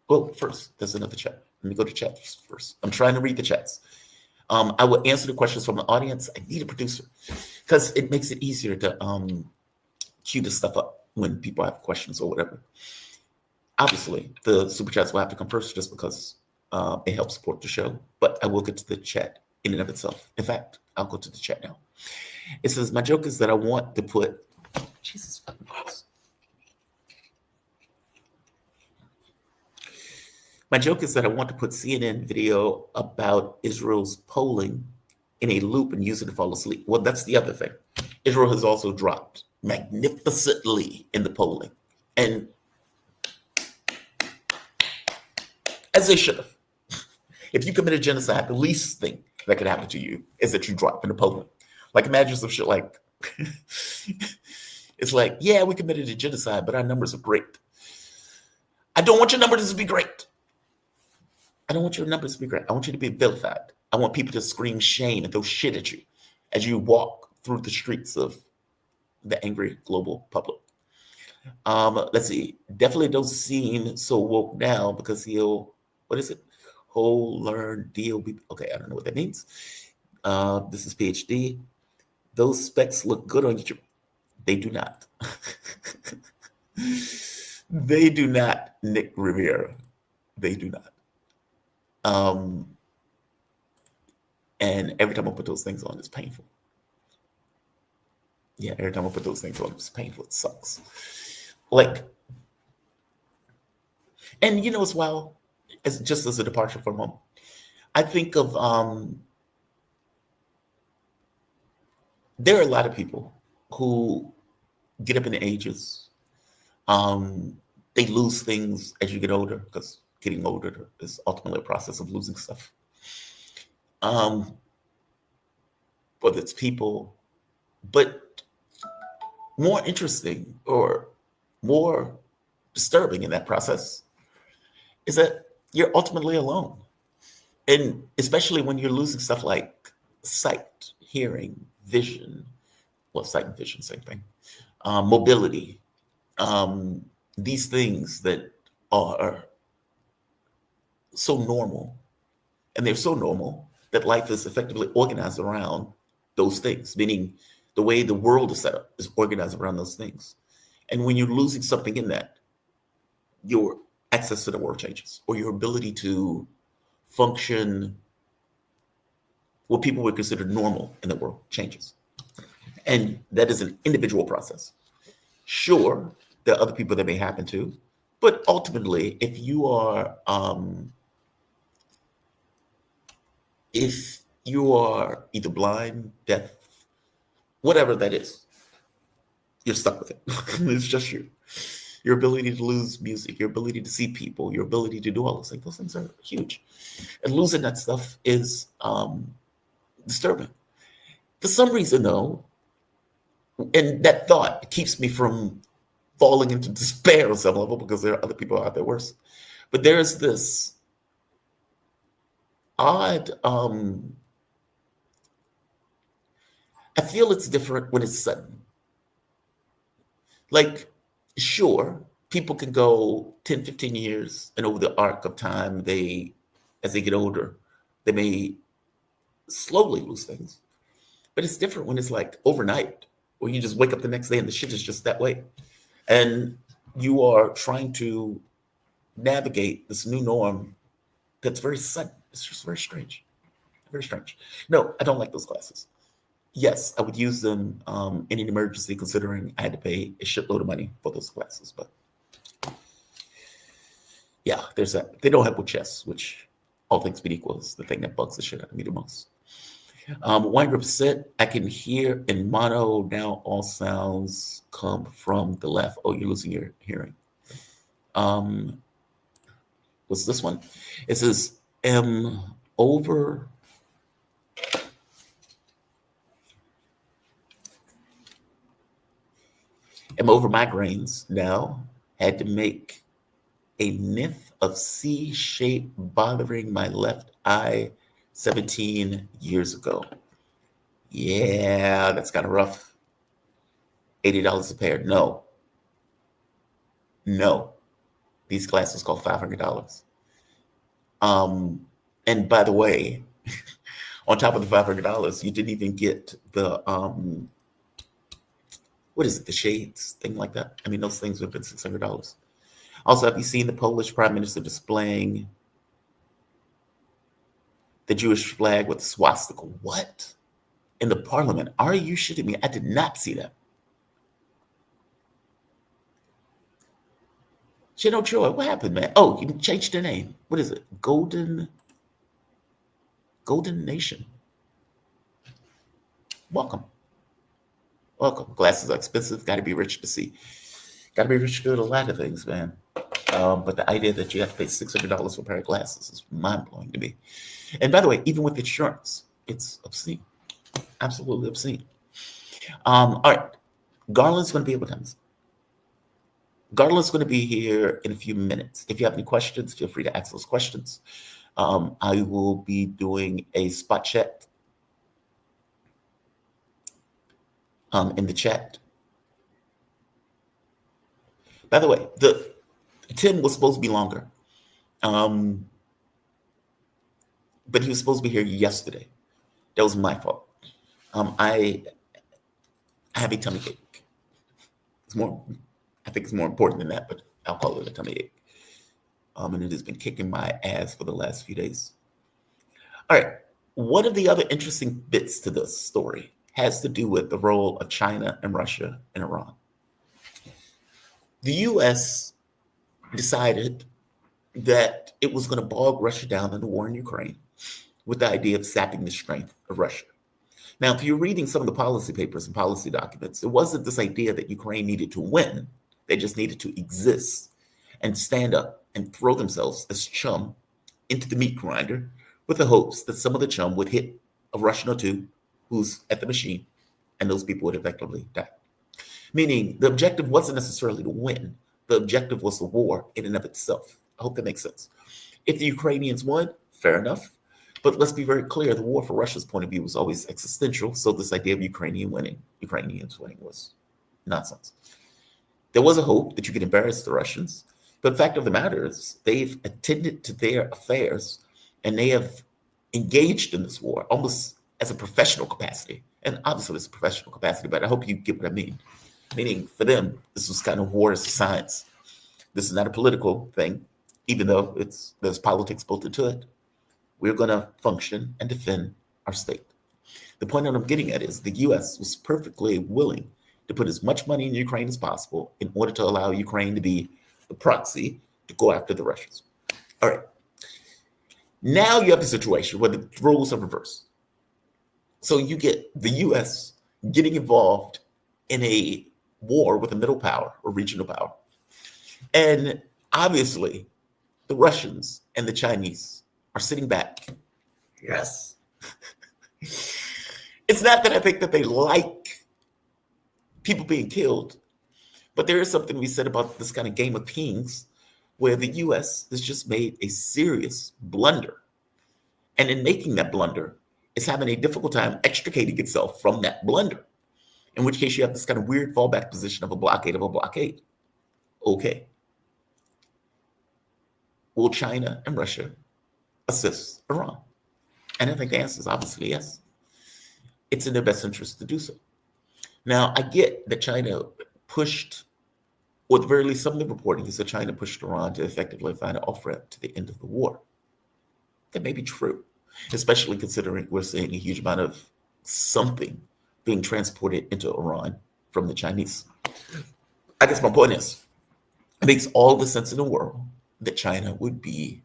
Well, first, there's another chat. Let me go to chats first. I'm trying to read the chats. I will answer the questions from the audience. I need a producer because it makes it easier to queue this stuff up when people have questions or whatever. Obviously, the super chats will have to come first just because it helps support the show. But I will get to the chat in and of itself. In fact, I'll go to the chat now. It says, my joke is that I want to put, Jesus fucking Christ. My joke is that I want to put CNN video about Israel's polling in a loop and use it to fall asleep. Well, that's the other thing. Israel has also dropped magnificently in the polling. And as they should have. If you committed genocide, the least thing that could happen to you is that you drop in the polling. Like imagine some shit like, it's like, yeah, we committed a genocide, but our numbers are great. I don't want your numbers to be great. I don't want your numbers to be great. I want you to be vilified. I want people to scream shame and throw shit at you as you walk through the streets of the angry global public. Let's see. Definitely don't seem so woke now because he'll, what is it? Whole, learn, deal. Okay, I don't know what that means. This is PhD. Those specs look good on YouTube. They do not. They do not, Nick Rivera. They do not. And every time I put those things on, it's painful. Yeah, every time I put those things on, it's painful. It sucks. Like, and you know as well, as just as a departure for a moment, I think of there are a lot of people who get up in the ages. They lose things as you get older because getting older is ultimately a process of losing stuff. Whether it's people, but more interesting or more disturbing in that process is that you're ultimately alone. And especially when you're losing stuff like sight, hearing, vision, well, sight and vision, same thing, mobility, these things that are so normal. And they're so normal that life is effectively organized around those things, meaning the way the world is set up is organized around those things. And when you're losing something in that, your access to the world changes, or your ability to function what people would consider normal in the world changes. And that is an individual process. Sure, there are other people that may happen to, but ultimately, if you are if you are either blind, deaf, whatever that is, you're stuck with it. It's just you. Your ability to lose music, your ability to see people, your ability to do all those things are huge. And losing that stuff is disturbing. For some reason, though, and that thought keeps me from falling into despair on some level because there are other people out there worse. But there's this odd, I feel it's different when it's sudden. Like, sure, people can go 10, 15 years, and over the arc of time, as they get older, they may slowly lose things. But it's different when it's like overnight, where you just wake up the next day and the shit is just that way. And you are trying to navigate this new norm that's very sudden. It's just very strange. Very strange. No, I don't like those classes. Yes, I would use them in an emergency, considering I had to pay a shitload of money for those classes. But yeah, there's that. They don't help with chess, which, all things being equal, is the thing that bugs the shit out of me the most. Wine group said, I can hear in mono now. All sounds come from the left. Oh, you're losing your hearing. What's this one? It says, am over migraines now. Had to make a nymph of C shape bothering my left eye 17 years ago. Yeah, that's kind of rough. $80 a pair. No. These glasses cost $500. And by the way, on top of the $500, you didn't even get the what is it, the shades, thing like that. I mean, those things would have been $600. Also, have you seen the Polish Prime Minister displaying the Jewish flag with the swastika? What? In the parliament? Are you shitting me? I did not see that. Chino Troy, what happened, man? Oh, you changed the name. What is it? Golden Nation. Welcome. Glasses are expensive. Got to be rich to see. Got to be rich to do a lot of things, man. But the idea that you have to pay $600 for a pair of glasses is mind-blowing to me. And by the way, even with insurance, it's obscene. Absolutely obscene. All right. Garland's going to be able to tell us. Garland's going to be here in a few minutes. If you have any questions, feel free to ask those questions. I will be doing a spot check in the chat. By the way, the 10 was supposed to be longer. But he was supposed to be here yesterday. That was my fault. I have a tummy ache. I think it's more important than that, but I'll call it a tummy ache. And it has been kicking my ass for the last few days. All right. One of the other interesting bits to this story has to do with the role of China and Russia and Iran. The U.S. decided that it was going to bog Russia down in the war in Ukraine with the idea of sapping the strength of Russia. Now, if you're reading some of the policy papers and policy documents, it wasn't this idea that Ukraine needed to win. They just needed to exist and stand up and throw themselves as chum into the meat grinder with the hopes that some of the chum would hit a Russian or two who's at the machine, and those people would effectively die. Meaning the objective wasn't necessarily to win. The objective was the war in and of itself. I hope that makes sense. If the Ukrainians won, fair enough. But let's be very clear, the war from Russia's point of view was always existential. So this idea of Ukrainians winning was nonsense. There was a hope that you could embarrass the Russians. But the fact of the matter is they've attended to their affairs and they have engaged in this war almost as a professional capacity. And obviously it's a professional capacity, but I hope you get what I mean. Meaning for them, this was kind of war as a science. This is not a political thing, even though there's politics built into it. We're going to function and defend our state. The point that I'm getting at is the U.S. was perfectly willing to put as much money in Ukraine as possible in order to allow Ukraine to be the proxy to go after the Russians. All right. Now you have a situation where the roles are reversed. So you get the US getting involved in a war with a middle power or regional power. And obviously, the Russians and the Chinese are sitting back. Yes. It's not that I think that they like people being killed, but there is something we said about this kind of game of kings where the US has just made a serious blunder. And in making that blunder, it's having a difficult time extricating itself from that blunder. In which case you have this kind of weird fallback position of a blockade of a blockade. Okay. Will China and Russia assist Iran? And I think the answer is obviously yes. It's in their best interest to do so. Now, I get that China pushed, or at the very least, some of the reporting is that China pushed Iran to effectively find an off-ramp to the end of the war. That may be true, especially considering we're seeing a huge amount of something being transported into Iran from the Chinese. I guess my point is, it makes all the sense in the world that China would be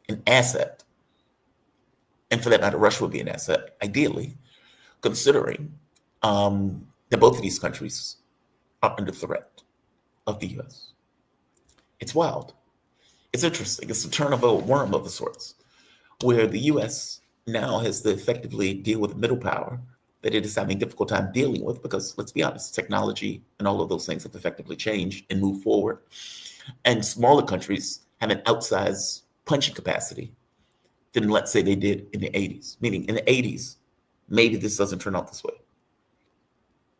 an asset. And for that matter, Russia would be an asset, ideally, considering that both of these countries are under threat of the US. It's wild. It's interesting. It's a turn of a worm of the sorts, where the US now has to effectively deal with a middle power that it is having a difficult time dealing with because, let's be honest, technology and all of those things have effectively changed and moved forward. And smaller countries have an outsized punching capacity than, let's say, they did in the 80s. Meaning in the 80s, maybe this doesn't turn out this way.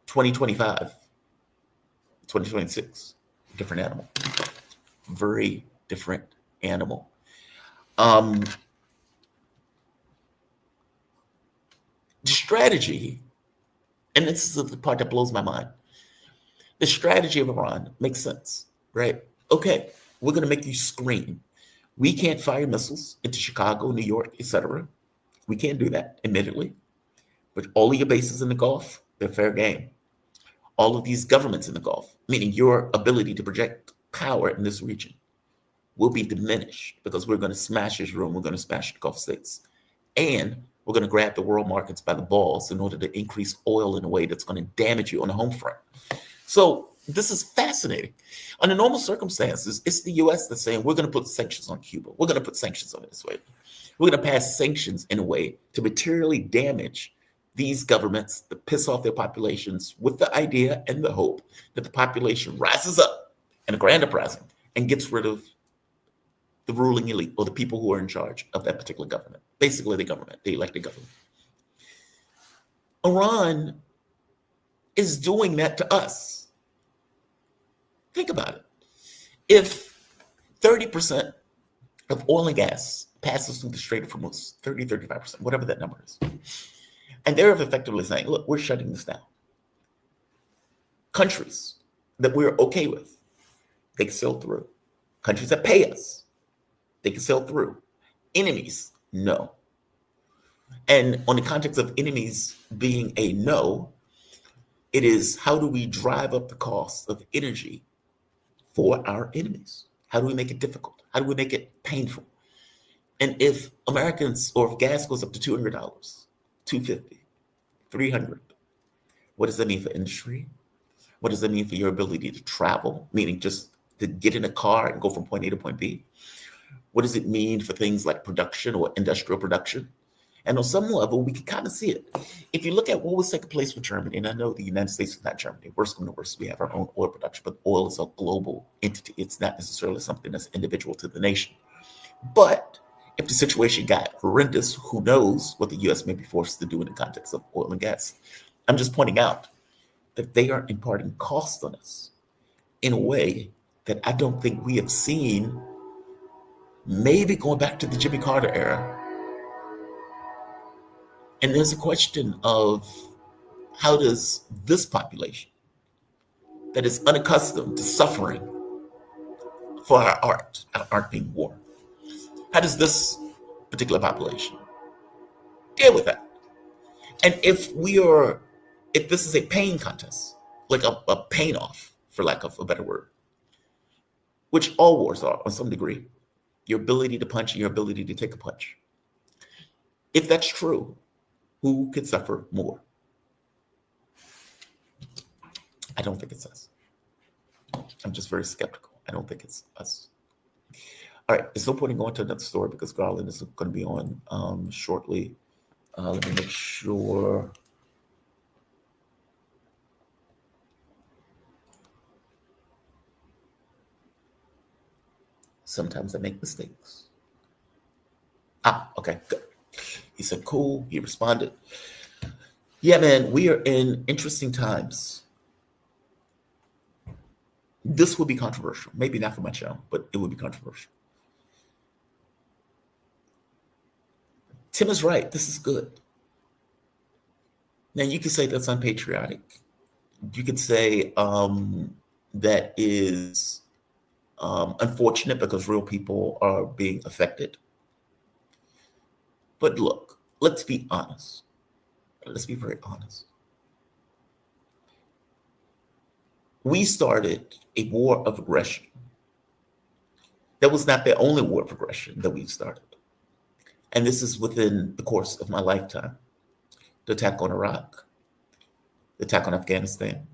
2025, 2026, different animal. Very different animal. The strategy, and this is the part that blows my mind, the strategy of Iran makes sense, right? Okay, we're going to make you scream. We can't fire missiles into Chicago, New York, etc. We can't do that, admittedly. But all of your bases in the Gulf, they're fair game. All of these governments in the Gulf, meaning your ability to project power in this region, will be diminished because we're going to smash Israel and we're going to smash the Gulf states. And we're going to grab the world markets by the balls in order to increase oil in a way that's going to damage you on the home front. So this is fascinating. Under normal circumstances, it's the US that's saying, we're going to put sanctions on Cuba. We're going to put sanctions on Venezuela. We're going to pass sanctions in a way to materially damage these governments, to piss off their populations with the idea and the hope that the population rises up in a grand uprising and gets rid of the ruling elite or the people who are in charge of that particular government. Basically the government, the elected government. Iran is doing that to us. Think about it. If 30% of oil and gas passes through the Strait of Hormuz, 30, 35%, whatever that number is, and they're effectively saying, look, we're shutting this down. Countries that we're okay with, they can sail through. Countries that pay us, they can sail through. Enemies, no. And on the context of enemies being a no, it is how do we drive up the cost of energy for our enemies? How do we make it difficult? How do we make it painful? And if Americans, or if gas goes up to $200, $250, $300, what does that mean for industry? What does that mean for your ability to travel? Meaning just to get in a car and go from point A to point B. What does it mean for things like production or industrial production? And on some level, we can kind of see it. If you look at what was taking place with Germany, and I know the United States is not Germany, worse than the worst, we have our own oil production, but oil is a global entity. It's not necessarily something that's individual to the nation. But if the situation got horrendous, who knows what the U.S. may be forced to do in the context of oil and gas. I'm just pointing out that they are imparting cost on us in a way that I don't think we have seen, maybe going back to the Jimmy Carter era. And there's a question of how does this population that is unaccustomed to suffering for our art being war, how does this particular population deal with that? And if this is a pain contest, like a pain off, for lack of a better word, which all wars are on some degree, your ability to punch and your ability to take a punch. If that's true, who could suffer more? I don't think it's us. I'm just very skeptical. I don't think it's us. All right, there's no point in going to another story because Garland is going to be on shortly. Let me make sure. Sometimes I make mistakes. Okay, good. He said, cool. He responded. Yeah, man, we are in interesting times. This would be controversial. Maybe not for my channel, but it would be controversial. Tim is right. This is good. Now, you could say that's unpatriotic. You could say that is unfortunate because real people are being affected. But look, let's be honest. Let's be very honest. We started a war of aggression. That was not the only war of aggression that we've started. And this is within the course of my lifetime. The attack on Iraq, the attack on Afghanistan,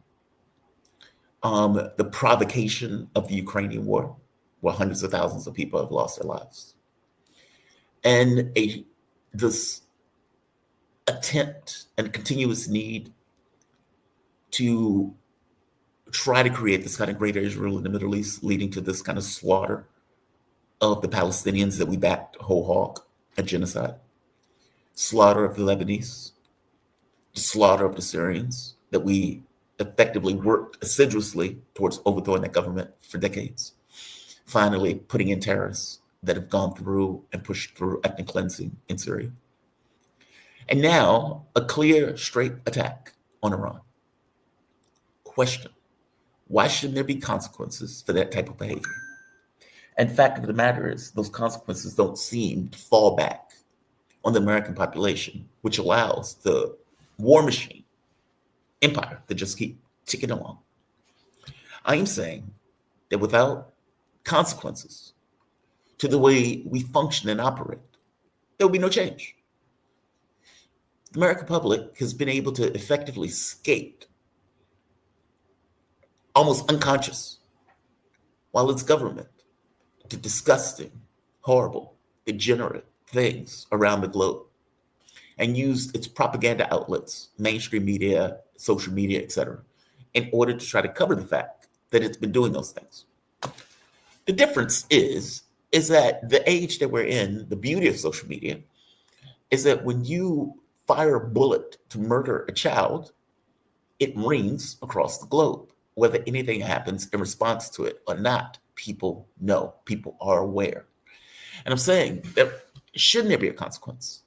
the provocation of the Ukrainian war, where hundreds of thousands of people have lost their lives. And this attempt and continuous need to try to create this kind of greater Israel in the Middle East, leading to this kind of slaughter of the Palestinians that we backed whole hog, a genocide, slaughter of the Lebanese, the slaughter of the Syrians that we effectively worked assiduously towards overthrowing that government for decades, finally putting in terrorists that have gone through and pushed through ethnic cleansing in Syria. And now a clear, straight attack on Iran. Question, why shouldn't there be consequences for that type of behavior? And fact of the matter is, those consequences don't seem to fall back on the American population, which allows the war machine empire to just keep ticking along. I am saying that without consequences to the way we function and operate, there will be no change. The American public has been able to effectively skate, almost unconscious, while its government did disgusting, horrible, degenerate things around the globe and used its propaganda outlets, mainstream media, social media, etc., in order to try to cover the fact that it's been doing those things. The difference is that the age that we're in, the beauty of social media, is that when you fire a bullet to murder a child, it rings across the globe. Whether anything happens in response to it or not, people know, people are aware. And I'm saying that shouldn't there be a consequence?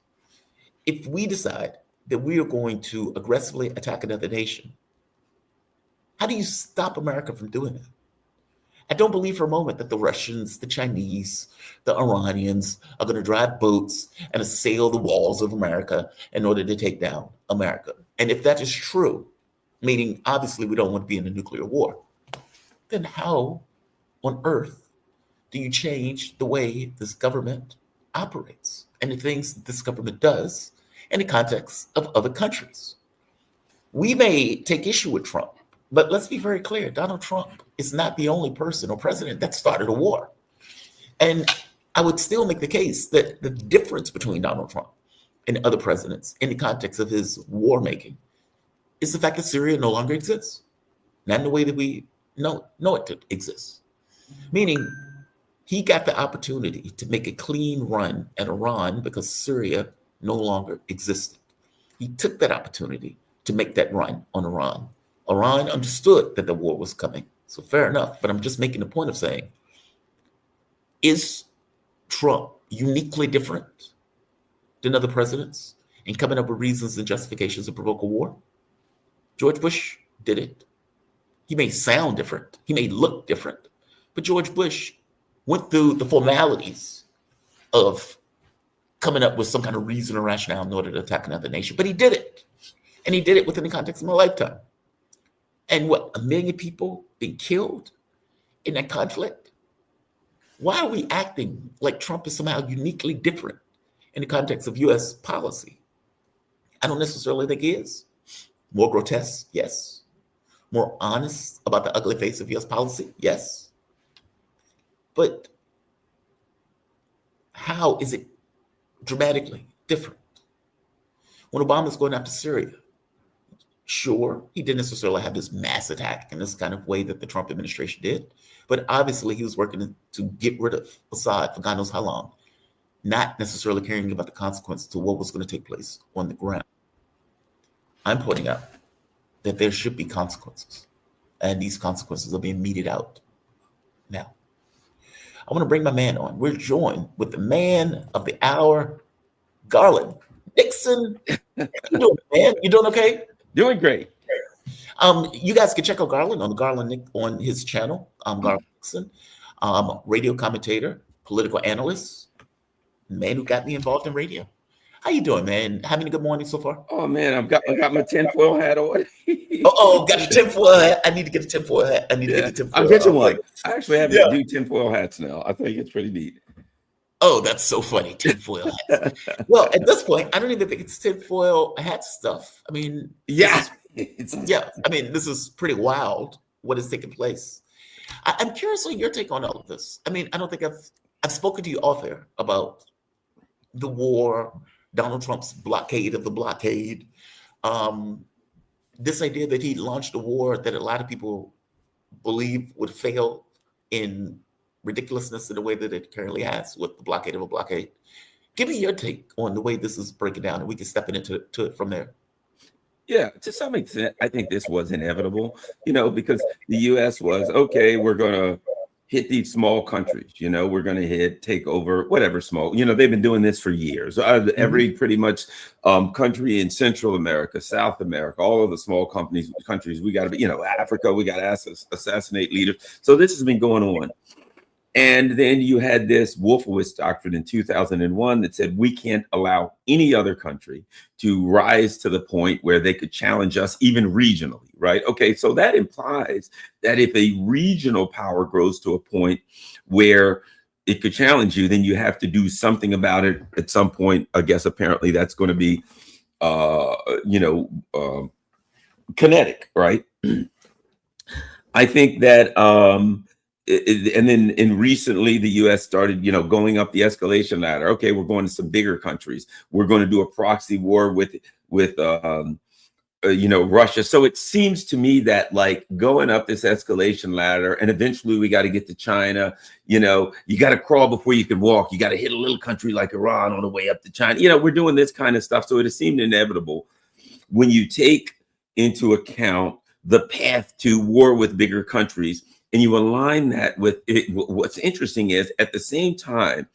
If we decide that we are going to aggressively attack another nation, how do you stop America from doing that? I don't believe for a moment that the Russians, the Chinese, the Iranians are going to drive boats and assail the walls of America in order to take down America. And if that is true, meaning obviously we don't want to be in a nuclear war, then how on earth do you change the way this government operates and the things that this government does in the context of other countries? We may take issue with Trump, but let's be very clear, Donald Trump is not the only person or president that started a war. And I would still make the case that the difference between Donald Trump and other presidents in the context of his war making is the fact that Syria no longer exists. Not in the way that we know it exists. Meaning, he got the opportunity to make a clean run at Iran because Syria no longer existed. He took that opportunity to make that run on Iran. Iran understood that the war was coming, so fair enough. But I'm just making the point of saying, is Trump uniquely different than other presidents in coming up with reasons and justifications to provoke a war? George Bush did it. He may sound different. He may look different. But George Bush went through the formalities of coming up with some kind of reason or rationale in order to attack another nation. But he did it. And he did it within the context of my lifetime. And what, 1 million people being killed in that conflict? Why are we acting like Trump is somehow uniquely different in the context of U.S. policy? I don't necessarily think he is. More grotesque, yes. More honest about the ugly face of U.S. policy, yes. But how is it dramatically different? When Obama's going after Syria, sure, he didn't necessarily have this mass attack in this kind of way that the Trump administration did, but obviously he was working to get rid of Assad for God knows how long, not necessarily caring about the consequences to what was going to take place on the ground. I'm pointing out that there should be consequences, and these consequences are being meted out now. I want to bring my man on. We're joined with the man of the hour, Garland Nixon. How you doing, man? You doing okay? Doing great. You guys can check out Garland on on his channel, Garland Nixon, radio commentator, political analyst, man who got me involved in radio. How you doing, man? Having a good morning so far? Oh man, I got my tinfoil hat on. Got your tinfoil hat. I need to get a tinfoil hat. To get the tinfoil. I'm getting one. I actually have to do tinfoil hats now. I think it's pretty neat. Oh, that's so funny, tinfoil hats. Well, at this point, I don't even think it's tinfoil hat stuff. I mean, this is pretty wild what is taking place. I'm curious on your take on all of this. I mean, I don't think I've spoken to you off air about the war, Donald Trump's blockade of the blockade, this idea that he launched a war that a lot of people believe would fail in ridiculousness in the way that it currently has with the blockade of a blockade. Give me your take on the way this is breaking down, and we can step into it from there. Yeah, to some extent, I think this was inevitable, because the U.S. was, okay, we're going to hit these small countries, we're going to take over whatever small, they've been doing this for years. Every pretty much country in Central America, South America, all of the small countries, we got to be, Africa, we got to assassinate leaders. So this has been going on. And then you had this Wolfowitz doctrine in 2001 that said we can't allow any other country to rise to the point where they could challenge us even regionally, right? Okay, so that implies that if a regional power grows to a point where it could challenge you, then you have to do something about it at some point. I guess apparently that's going to be, kinetic, right? I think that and then recently the U.S. started, going up the escalation ladder. Okay, we're going to some bigger countries. We're going to do a proxy war with Russia. So it seems to me that like going up this escalation ladder, and eventually we got to get to China. You got to crawl before you can walk. You got to hit a little country like Iran on the way up to China. We're doing this kind of stuff. So it has seemed inevitable when you take into account the path to war with bigger countries. And you align that with it. What's interesting is at the same time,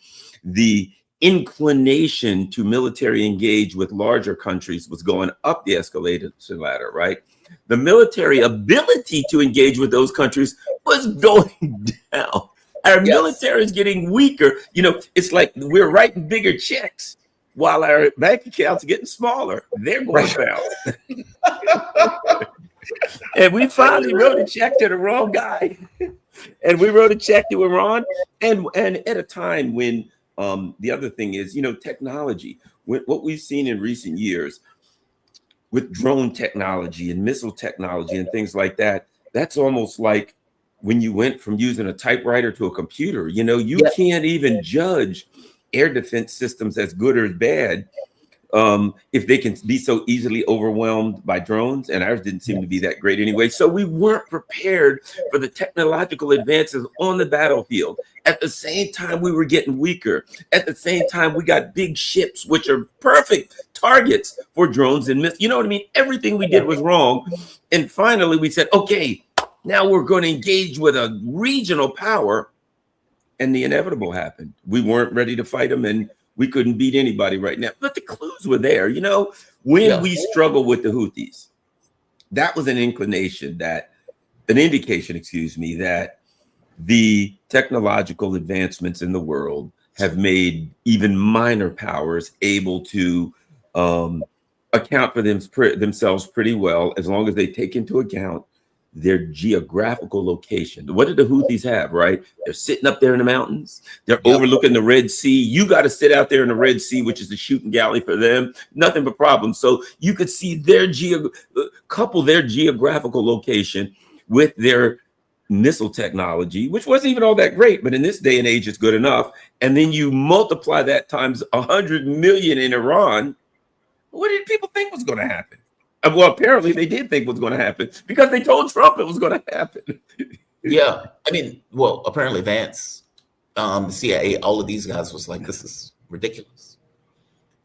the inclination to military engage with larger countries was going up the escalation ladder, right? The military ability to engage with those countries was going down. Our military is getting weaker. It's like we're writing bigger checks while our bank accounts are getting smaller. They're going down. And we finally wrote a check to the wrong guy. And we wrote a check to Iran. And at a time when the other thing is, technology, what we've seen in recent years with drone technology and missile technology and things like that, that's almost like when you went from using a typewriter to a computer. You can't even judge air defense systems as good or as bad if they can be so easily overwhelmed by drones, and ours didn't seem to be that great anyway. So we weren't prepared for the technological advances on the battlefield. At the same time, we were getting weaker. At the same time, we got big ships, which are perfect targets for drones and missiles. You know what I mean? Everything we did was wrong. And finally, we said, okay, now we're going to engage with a regional power. And the inevitable happened. We weren't ready to fight them, and we couldn't beat anybody right now. But the clues were there. When we struggle with the Houthis, that was an indication, that the technological advancements in the world have made even minor powers able to account for themselves pretty well, as long as they take into account their geographical location. What did the Houthis have, right? They're sitting up there in the mountains. They're overlooking the Red Sea. You got to sit out there in the Red Sea, which is the shooting galley for them. Nothing but problems. So you could see their couple their geographical location with their missile technology, which wasn't even all that great, but in this day and age, it's good enough. And then you multiply that times 100 million in Iran. What did people think was going to happen? Well, apparently they did think was going to happen because they told Trump it was going to happen. Yeah. I mean, well, apparently Vance, CIA, all of these guys was like, this is ridiculous.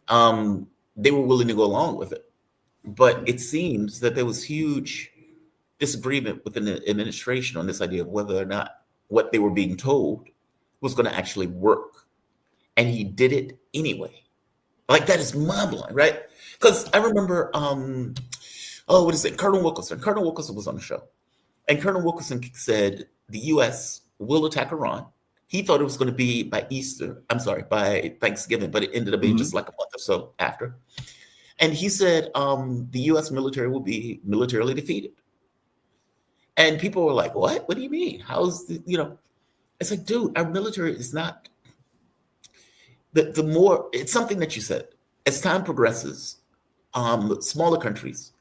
They were willing to go along with it. But it seems that there was huge disagreement within the administration on this idea of whether or not what they were being told was going to actually work. And he did it anyway. Like, that is mind-blowing, right? Because I remember, what is it? Colonel Wilkerson. Colonel Wilkerson was on the show. And Colonel Wilkerson said the U.S. will attack Iran. He thought it was going to be by Thanksgiving, but it ended up being just like a month or so after. And he said the U.S. military will be militarily defeated. And people were like, what? What do you mean? It's like, dude, our military is not... The more, it's something that you said. As time progresses, smaller countries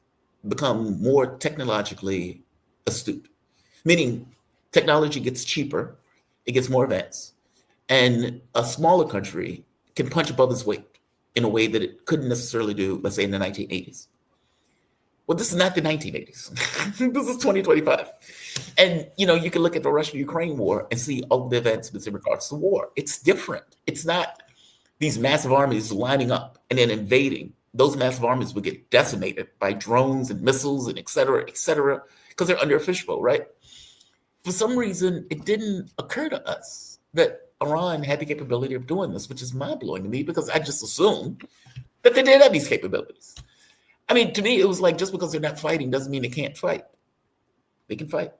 become more technologically astute, meaning technology gets cheaper, it gets more advanced, and a smaller country can punch above its weight in a way that it couldn't necessarily do, let's say, in the 1980s. Well, this is not the 1980s. This is 2025. And, you can look at the Russia-Ukraine war and see all the advancements in regards to war. It's different. It's not these massive armies lining up and then invading. Those massive armies would get decimated by drones and missiles and et cetera, because they're under a fishbowl, right? For some reason, it didn't occur to us that Iran had the capability of doing this, which is mind-blowing to me because I just assumed that they did have these capabilities. I mean, to me, it was like just because they're not fighting doesn't mean they can't fight. They can fight.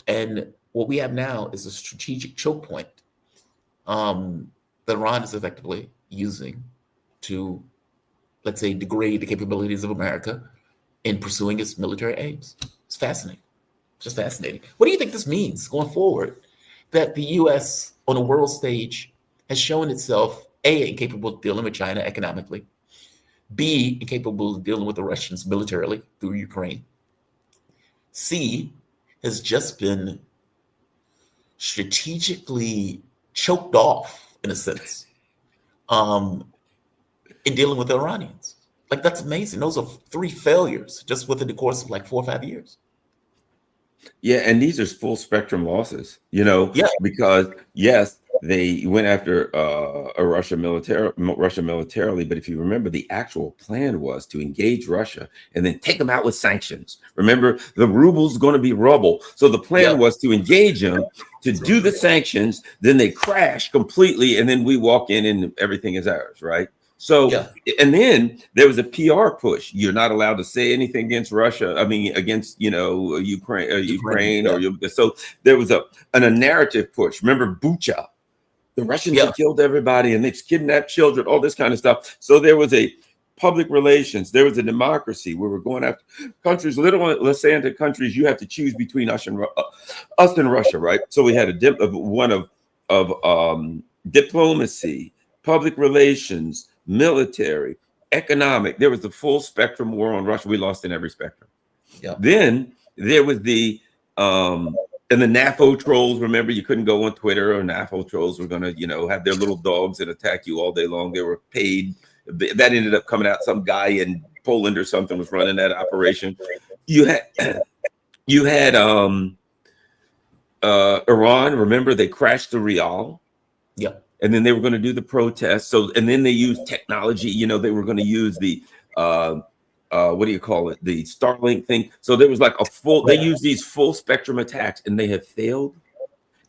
And what we have now is a strategic choke point that Iran is effectively using to, let's say, degrade the capabilities of America in pursuing its military aims. It's fascinating. Just fascinating. What do you think this means going forward? That the U.S. on a world stage has shown itself, A, incapable of dealing with China economically, B, incapable of dealing with the Russians militarily through Ukraine, C, has just been strategically choked off, in a sense, in dealing with the Iranians. Like, that's amazing. Those are 3 failures just within the course of like 4 or 5 years. Yeah, and these are full spectrum losses, because yes, they went after Russia militarily, but if you remember, the actual plan was to engage Russia and then take them out with sanctions. Remember, the ruble's going to be rubble, so the plan was to engage them, to do the sanctions, then they crash completely, and then we walk in and everything is ours, right? So, and then there was a PR push. You're not allowed to say anything against Russia. I mean, against, Ukraine. So there was a narrative push. Remember Bucha? The Russians have killed everybody and they've kidnapped children, all this kind of stuff. So there was a public relations. There was a democracy where we're going after countries, let's say into countries you have to choose between us and Russia, right? So we had one of diplomacy, public relations, military, economic. There was the full spectrum war on Russia. We lost in every spectrum. Then there was the and the NAFO trolls. Remember, you couldn't go on Twitter, or NAFO trolls were going to have their little dogs that attack you all day long. They were paid. That ended up coming out. Some guy in Poland or something was running that operation. You had Iran. Remember, they crashed the Rial. And then they were going to do the protests. So, and then they used technology. They were going to use the what do you call it? The Starlink thing. So there was like they used these full spectrum attacks, and they have failed.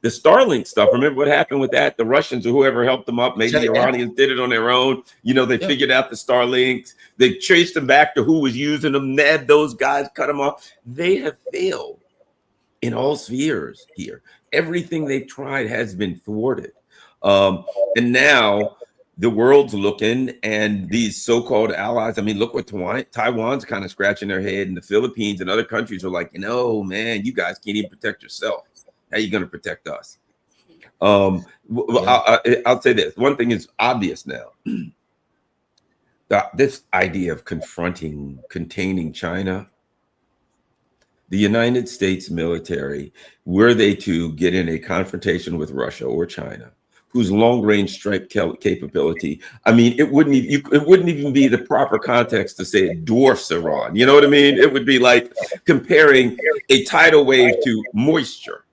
The Starlink stuff. Remember what happened with that? The Russians or whoever helped them up, maybe the Iranians did it on their own. They figured out the Starlinks. They traced them back to who was using them, nabbed those guys, cut them off. They have failed in all spheres here. Everything they've tried has been thwarted. And now the world's looking, and these so-called allies. I mean, look what Taiwan's kind of scratching their head, and the Philippines and other countries are like, man, you guys can't even protect yourself. How are you going to protect us? I'll say this. One thing is obvious now. This idea of containing China, the United States military, were they to get in a confrontation with Russia or China, whose long-range strike capability, I mean, it wouldn't even be the proper context to say it dwarfs Iran. You know what I mean? It would be like comparing a tidal wave to moisture,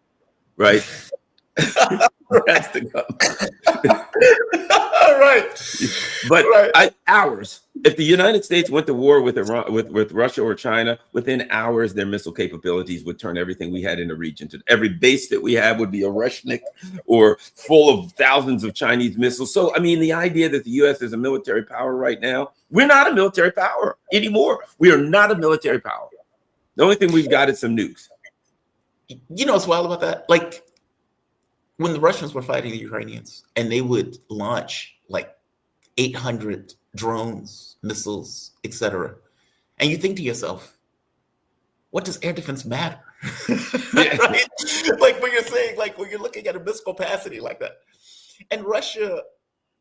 right? That's the right. But hours. If the United States went to war with Iran, with Russia or China, within hours, their missile capabilities would turn everything we had in the region to every base that we have would be a Rushnik or full of thousands of Chinese missiles. So, I mean, the idea that the U.S. is a military power right now, we're not a military power anymore. We are not a military power. The only thing we've got is some nukes. You know what's wild about that? Like, when the Russians were fighting the Ukrainians, and they would launch like 800 drones, missiles, etc., and you think to yourself, what does air defense matter? Right? Like when you're saying, like when you're looking at a missile capacity like that, and Russia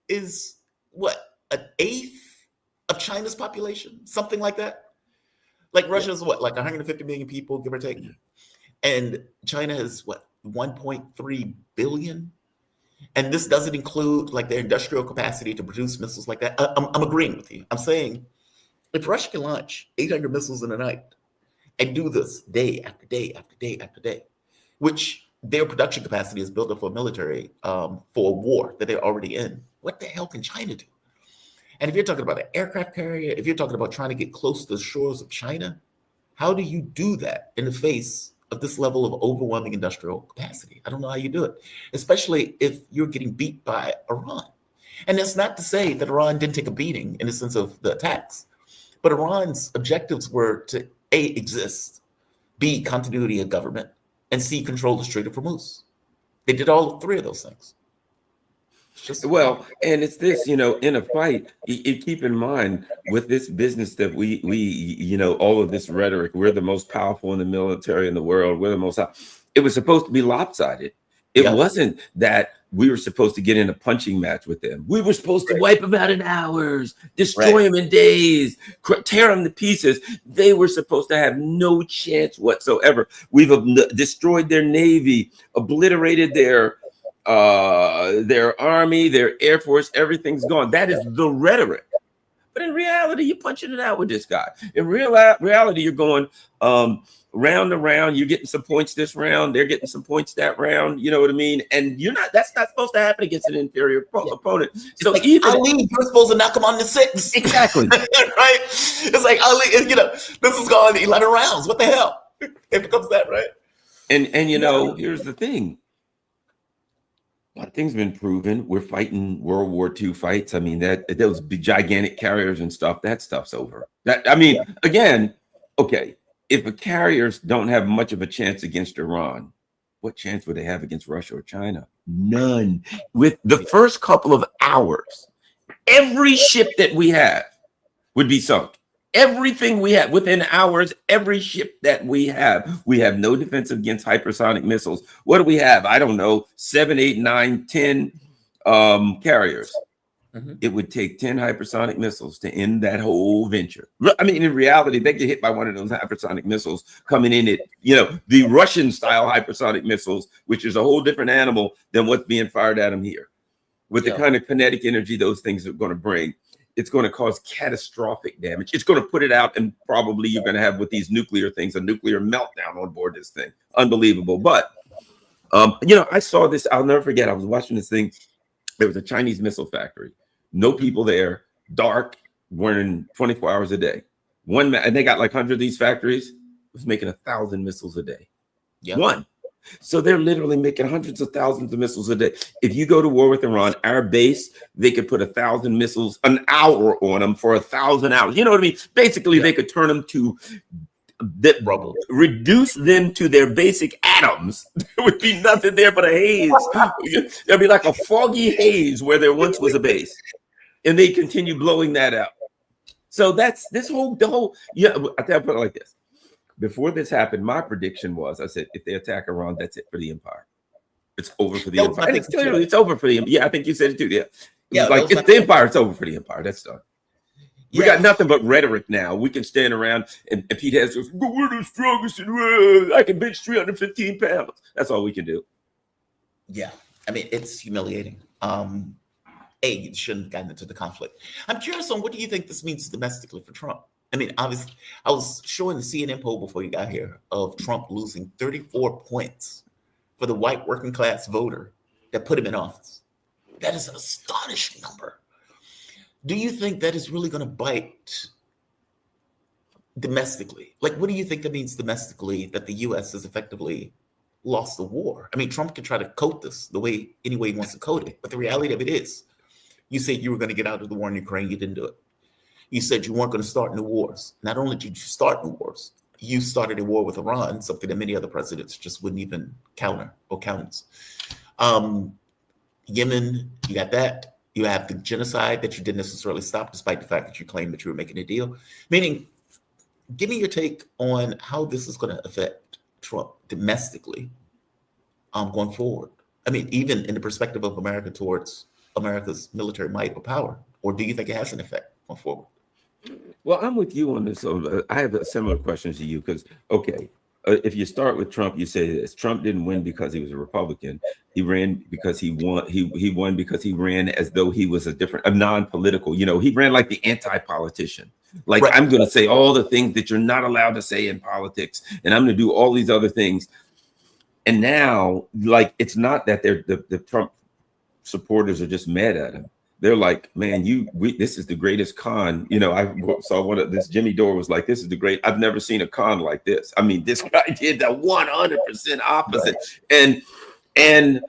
is what, an eighth of China's population, something like that. Like Russia is what, like 150 million people, give or take, and China is what, 1.3 billion, and this doesn't include like their industrial capacity to produce missiles like that. I'm agreeing with you. I'm saying if Russia can launch 800 missiles in a night and do this day after day after day after day, which their production capacity is built up for military, for a war that they're already in, what the hell can China do? And if you're talking about an aircraft carrier, if you're talking about trying to get close to the shores of China, how do you do that in the face of this level of overwhelming industrial capacity? I don't know how you do it, especially if you're getting beat by Iran. And that's not to say that Iran didn't take a beating in the sense of the attacks, but Iran's objectives were to A, exist, B, continuity of government, and C, control the Strait of Hormuz. They did all three of those things. Well, and it's this, in a fight, you keep in mind with this business that we, all of this rhetoric, we're the most powerful in the military in the world. We're the most, it was supposed to be lopsided. It wasn't that we were supposed to get in a punching match with them. We were supposed to wipe them out in hours, destroy them in days, tear them to pieces. They were supposed to have no chance whatsoever. We've destroyed their Navy, obliterated their army, their air force, everything's gone. That is the rhetoric. But in reality, you're punching it out with this guy. In reality, you're going round and round. You're getting some points this round. They're getting some points that round. You know what I mean? And that's not supposed to happen against an inferior opponent. So like, even Ali, you're supposed to knock him on the 6. Exactly. Right? It's like Ali, this is going 11 rounds. What the hell? It becomes that, right? And here's the thing. A lot of things have been proven. We're fighting World War II fights. I mean, those gigantic carriers and stuff, that stuff's over. Again, okay, if the carriers don't have much of a chance against Iran, what chance would they have against Russia or China? None. With the first couple of hours, every ship that we have would be sunk. Everything we have within hours, every ship that we have no defense against hypersonic missiles. What do we have? I don't know, 7, 8, 9, 10 carriers. Mm-hmm. It would take 10 hypersonic missiles to end that whole venture. I mean, in reality, they get hit by one of those hypersonic missiles coming in at, the Russian style hypersonic missiles, which is a whole different animal than what's being fired at them here. With the kind of kinetic energy those things are going to bring. It's going to cause catastrophic damage. It's going to put it out, and probably you're going to have with these nuclear things, a nuclear meltdown on board this thing. Unbelievable. But, I saw this. I'll never forget. I was watching this thing. There was a Chinese missile factory. No people there. Dark. Running 24 hours a day. And they got like 100 of these factories. Was making 1,000 missiles a day. Yep. One. So they're literally making hundreds of thousands of missiles a day. If you go to war with Iran, our base, they could put 1,000 missiles an hour on them for 1,000 hours. You know what I mean? Basically, they could turn them to reduce them to their basic atoms. There would be nothing there but a haze. There'd be like a foggy haze where there once was a base. and they continue blowing that out. So that's the whole. Yeah, I put it like this. Before this happened, my prediction was, I said, if they attack Iran, that's it for the empire. It's over for the empire. And it's clearly it's over for the empire. Yeah, I think you said it too. Yeah, it's like it's the empire. It's over for the empire. That's done. We got nothing but rhetoric now. We can stand around and Pete has goes, we're the strongest in the world. I can bench 315 pounds. That's all we can do. Yeah, I mean, it's humiliating. You shouldn't have gotten into the conflict. I'm curious on what do you think this means domestically for Trump? I mean, obviously, I was showing the CNN poll before you got here of Trump losing 34 points for the white working class voter that put him in office. That is an astonishing number. Do you think that is really going to bite domestically? Like, what do you think that means domestically, that the U.S. has effectively lost the war? I mean, Trump can try to coat this any way he wants to coat it, but the reality of it is, you said you were going to get out of the war in Ukraine, you didn't do it. You said you weren't going to start new wars. Not only did you start new wars, you started a war with Iran, something that many other presidents just wouldn't even counter or countenance. Yemen, you got that. You have the genocide that you didn't necessarily stop, despite the fact that you claimed that you were making a deal. Meaning, give me your take on how this is going to affect Trump domestically going forward. I mean, even in the perspective of America towards America's military might or power, or do you think it has an effect going forward? Well, I'm with you on this. I have a similar question to you because, okay, if you start with Trump, you say this: Trump didn't win because he was a Republican. He ran because he won. He won because he ran as though he was a non-political. You know, he ran like the anti-politician. Like, right. I'm going to say all the things that you're not allowed to say in politics, and I'm going to do all these other things. And now, like, it's not that the Trump supporters are just mad at him. They're like, man, this is the greatest con. You know, I saw one of this. Jimmy Dore was like, this is the great. I've never seen a con like this. I mean, this guy did the 100% opposite. Right. And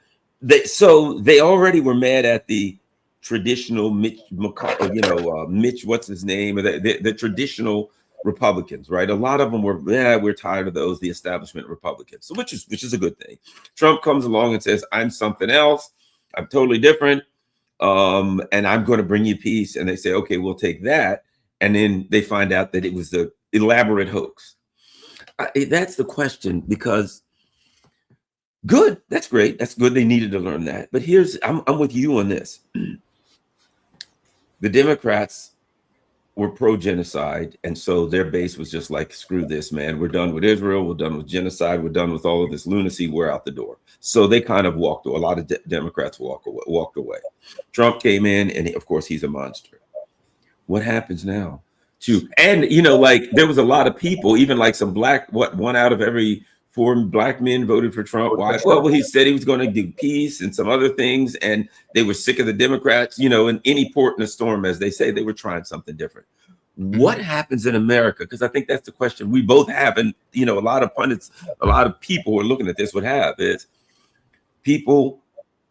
they already were mad at the traditional Mitch, what's his name? The traditional Republicans, right? A lot of them were, we're tired of those, the establishment Republicans. So which is a good thing. Trump comes along and says, I'm something else. I'm totally different. And I'm going to bring you peace. And they say, okay, we'll take that. And then they find out that it was the elaborate hoax. That's the question, because good. That's great. That's good. They needed to learn that. But I'm with you on this. The Democrats were pro-genocide. And so their base was just like, screw this, man. We're done with Israel. We're done with genocide. We're done with all of this lunacy. We're out the door. So they kind of walked away. A lot of Democrats walked away. Trump came in, and of course, he's a monster. What happens now? And like, there was a lot of people, even like some one out of every 4 black men voted for Trump. Why? Well, he said he was going to do peace and some other things, and they were sick of the Democrats, in any port in a storm, as they say. They were trying something different. What happens in America? Because I think that's the question we both have. And, a lot of pundits, a lot of people who are looking at this would have is people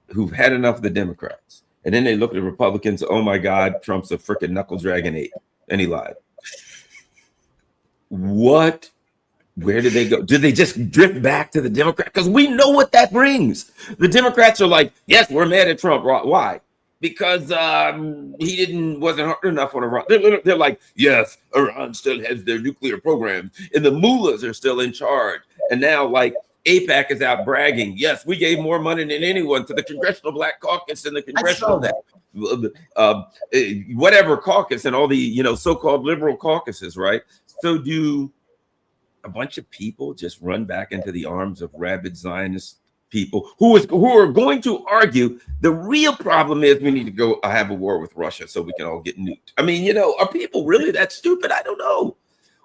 who've had enough of the Democrats. And then they look at the Republicans. Oh, my God, Trump's a freaking knuckle dragging ape. And he lied. Where did they go? Did they just drift back to the Democrats? Because we know what that brings. The Democrats are like, yes, we're mad at Trump. Why? Because he wasn't hard enough on Iran. They're like, yes, Iran still has their nuclear program, and the mullahs are still in charge. And now, like, AIPAC is out bragging. Yes, we gave more money than anyone to the Congressional Black Caucus and the Congressional whatever caucus and all the so-called liberal caucuses, right? So do a bunch of people just run back into the arms of rabid Zionist people who are going to argue the real problem is we need to go have a war with Russia so we can all get nuked? I mean, are people really that stupid? I don't know.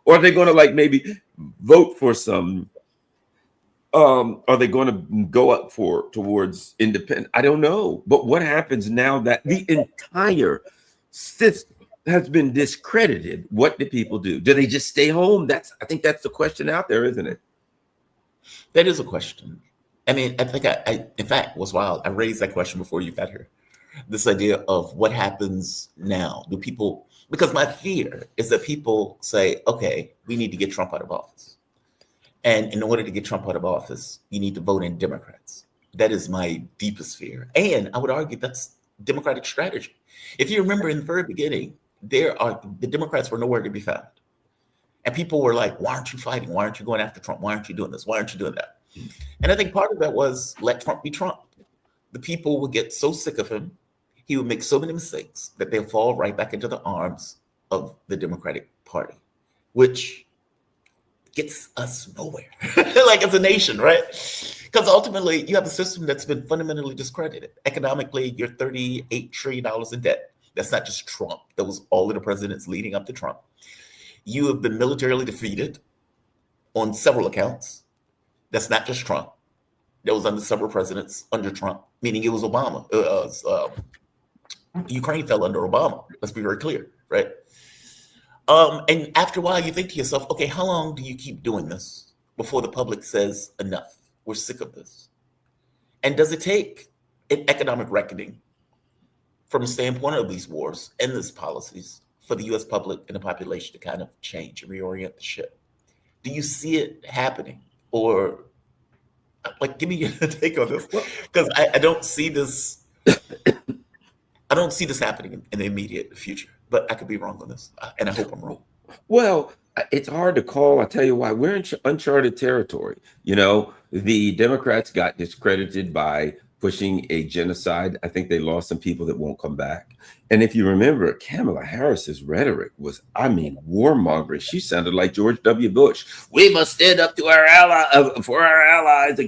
Or are they going to like maybe vote for some? Are they going to go up towards independent? I don't know. But what happens now that the entire system has been discredited? What do people do? Do they just stay home? I think that's the question out there, isn't it? That is a question. I mean, I think I in fact, was wild. I raised that question before you got here. This idea of what happens now. Do people, because my fear is that people say, okay, we need to get Trump out of office. And in order to get Trump out of office, you need to vote in Democrats. That is my deepest fear. And I would argue that's Democratic strategy. If you remember in the very beginning, the Democrats were nowhere to be found. And people were like, why aren't you fighting? Why aren't you going after Trump? Why aren't you doing this? Why aren't you doing that? And I think part of that was let Trump be Trump. The people would get so sick of him. He would make so many mistakes that they'll fall right back into the arms of the Democratic Party, which gets us nowhere, like as a nation, right? Because ultimately, you have a system that's been fundamentally discredited. Economically, you're $38 trillion in debt. That's not just Trump. That was all of the presidents leading up to Trump. You have been militarily defeated on several accounts. That's not just Trump. That was under several presidents under Trump, meaning it was Obama. Ukraine fell under Obama. Let's be very clear, right? And after a while, you think to yourself, okay, how long do you keep doing this before the public says enough? We're sick of this. And does it take an economic reckoning from the standpoint of these wars and these policies for the U.S. public and the population to kind of change and reorient the ship? Do you see it happening? Or, like, give me your take on this. Because I don't see this. I don't see this happening in the immediate future, but I could be wrong on this, and I hope I'm wrong. Well, it's hard to call. I'll tell you why. We're in uncharted territory. You know, the Democrats got discredited by pushing a genocide. I think they lost some people that won't come back. And if you remember, Kamala Harris's rhetoric was, I mean, warmongering. She sounded like George W. Bush. We must stand up to our for our allies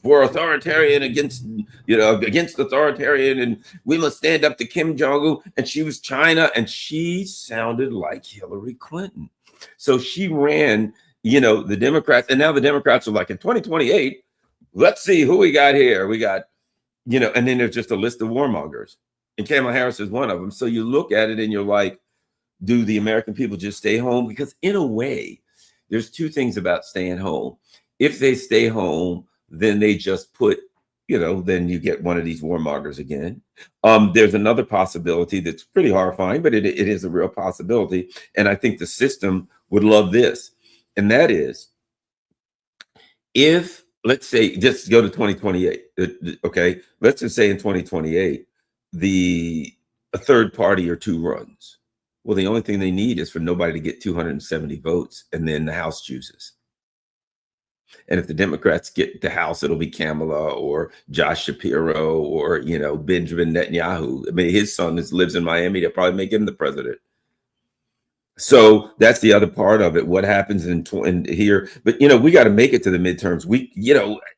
for authoritarian, against authoritarian, and we must stand up to Kim Jong-un. And she was China, and she sounded like Hillary Clinton. So she ran, the Democrats, and now the Democrats are like, in 2028, let's see who we got here. We got, and then there's just a list of warmongers. And Kamala Harris is one of them. So you look at it and you're like, do the American people just stay home? Because in a way, there's two things about staying home. If they stay home, then they just put, then you get one of these warmongers again. There's another possibility that's pretty horrifying, but it is a real possibility. And I think the system would love this. And that is, if, let's say, just go to 2028. Okay, let's just say in 2028, a third party or two runs. Well, the only thing they need is for nobody to get 270 votes, and then the House chooses. And if the Democrats get the House, it'll be Kamala or Josh Shapiro or Benjamin Netanyahu. I mean, his son lives in Miami. They'll probably make him the president. So that's the other part of it. What happens in here? But we got to make it to the midterms.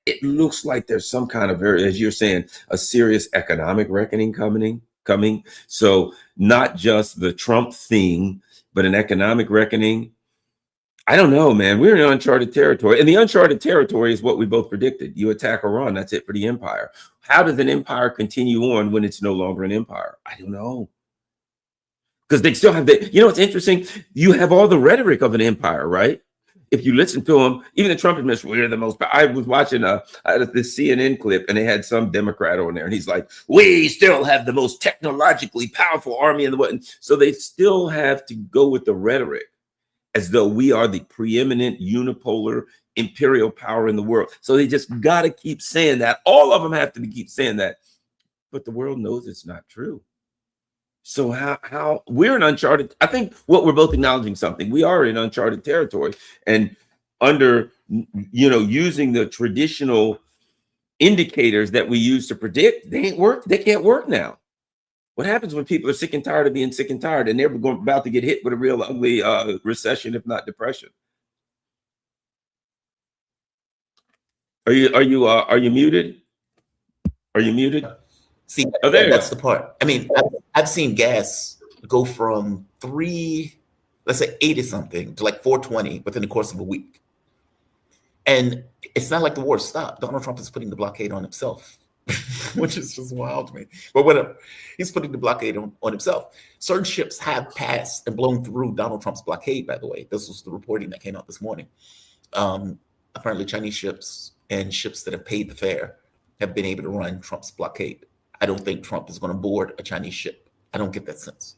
It looks like there's some kind of as you're saying, a serious economic reckoning coming. So not just the Trump thing, but an economic reckoning. I don't know, man. We're in uncharted territory, and the uncharted territory is what we both predicted. You attack Iran, that's it for the empire. How does an empire continue on when it's no longer an empire? I don't know. Because they still have it's interesting. You have all the rhetoric of an empire, right? If you listen to them, even the Trump administration, we're the most. I was watching this CNN clip, and they had some Democrat on there, and he's like, "We still have the most technologically powerful army in the world." So they still have to go with the rhetoric as though we are the preeminent unipolar imperial power in the world. So they just got to keep saying that. All of them have to keep saying that, but the world knows it's not true. So how we're in uncharted, I think what we're both acknowledging something, we are in uncharted territory, and under, using the traditional indicators that we use to predict, they can't work now. What happens when people are sick and tired of being sick and tired, and they're about to get hit with a real ugly recession, if not depression? Are you muted? Are you muted? See, that's the part. I mean, I've seen gas go from 80 something to like 420 within the course of a week. And it's not like the war stopped. Donald Trump is putting the blockade on himself, which is just wild to me. But whatever. He's putting the blockade on himself. Certain ships have passed and blown through Donald Trump's blockade, by the way. This was the reporting that came out this morning. Apparently Chinese ships and ships that have paid the fare have been able to run Trump's blockade. I don't think Trump is going to board a Chinese ship. I don't get that sense.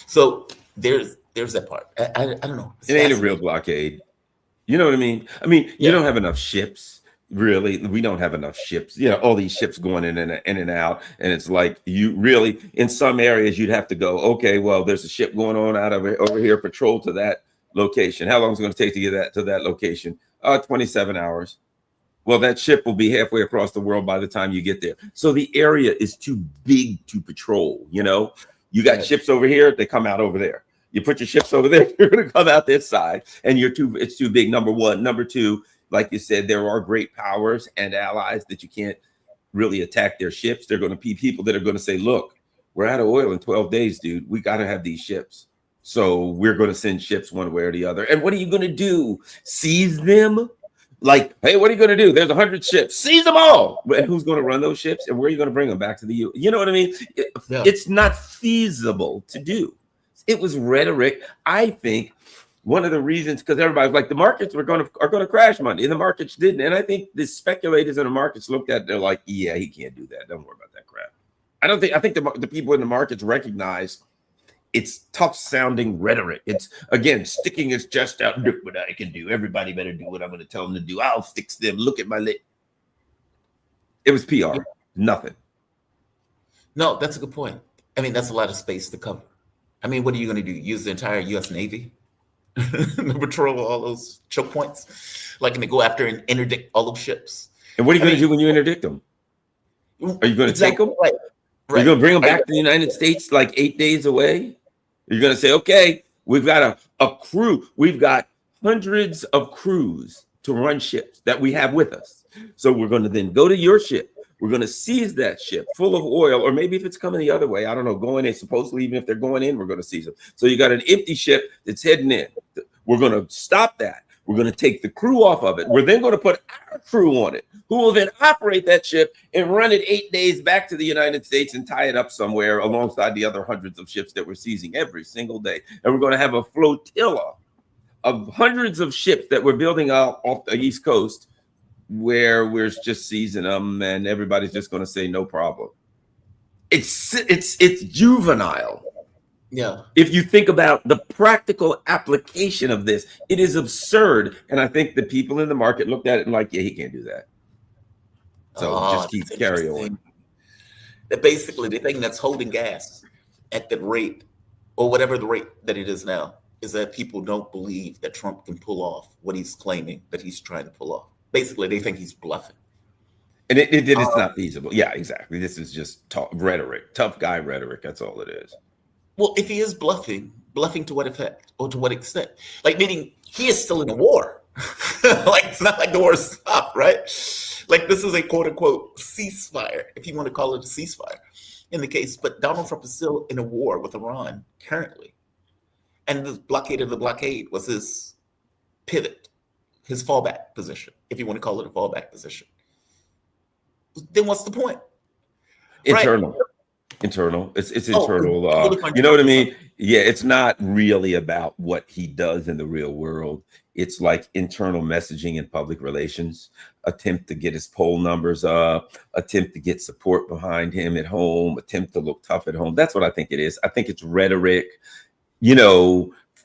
So there's that part. I don't know. It ain't a real blockade. You know what I mean? You don't have enough ships. really, we don't have enough ships. All these ships going in and out, and it's like you really, in some areas, you'd have to go, okay, well, there's a ship going on out of over here, patrol to that location. How long is it going to take to get to that location? 27 hours. Well, that ship will be halfway across the world by the time you get there. So the area is too big to patrol. You got ships over here, they come out over there. You put your ships over there, you're going to come out this side, and it's too big. Number one. Number two, like you said, there are great powers and allies that you can't really attack their ships. They're going to be people that are going to say, look, we're out of oil in 12 days, dude. We got to have these ships. So we're going to send ships one way or the other. And what are you going to do? Seize them? Like, hey, what are you going to do? There's 100 ships. Seize them all. And who's going to run those ships? And where are you going to bring them back to the U? You know what I mean? It's not feasible to do. It was rhetoric. I think one of the reasons, because everybody's like, the markets are going to crash Monday, and the markets didn't. And I think the speculators in the markets looked at it, they're like, yeah, he can't do that. Don't worry about that crap. I think the people in the markets recognize it's tough sounding rhetoric. It's, again, sticking his chest out. Look what I can do. Everybody better do what I'm going to tell them to do. I'll fix them. Look at my lip. It was PR. Nothing. No, that's a good point. I mean, that's a lot of space to cover. I mean, what are you going to do? Use the entire U.S. Navy to patrol all those choke points? Like, and to go after and interdict all those ships? And what are you going to do when you interdict them? Are you going to take them? Right. Are you going to bring them back to the United States like 8 days away? You're going to say, okay, we've got a crew. We've got hundreds of crews to run ships that we have with us. So we're going to then go to your ship. We're going to seize that ship full of oil, or maybe if it's coming the other way, I don't know, going in. Supposedly, even if they're going in, we're going to seize them. So you got an empty ship that's heading in. We're going to stop that. We're going to take the crew off of it. We're then going to put our crew on it, who will then operate that ship and run it 8 days back to the United States and tie it up somewhere alongside the other hundreds of ships that we're seizing every single day. And we're going to have a flotilla of hundreds of ships that we're building out off the East Coast, where we're just seizing them, and everybody's just going to say no problem. It's juvenile. Yeah. If you think about the practical application of this, it is absurd. And I think the people in the market looked at it and like, yeah, he can't do that. So just keep carry on. That basically the thing that's holding gas at that rate, or whatever the rate that it is now, is that people don't believe that Trump can pull off what he's claiming that he's trying to pull off. Basically, they think he's bluffing. And it's not feasible. Yeah, exactly. This is just rhetoric, tough guy rhetoric. That's all it is. Well, if he is bluffing to what effect or to what extent? Like, meaning he is still in a war. Like, it's not like the war stopped, right? Like, this is a quote unquote ceasefire, if you want to call it a ceasefire in the case. But Donald Trump is still in a war with Iran currently. And the blockade of the blockade was his pivot, his fallback position, if you want to call it a fallback position. Then what's the point? Internal. Right? Internal. It's internal. You know what I mean? Yeah, it's not really about what he does in the real world. It's like internal messaging and public relations, attempt to get his poll numbers up, attempt to get support behind him at home, attempt to look tough at home. That's what I think it is. I think it's rhetoric,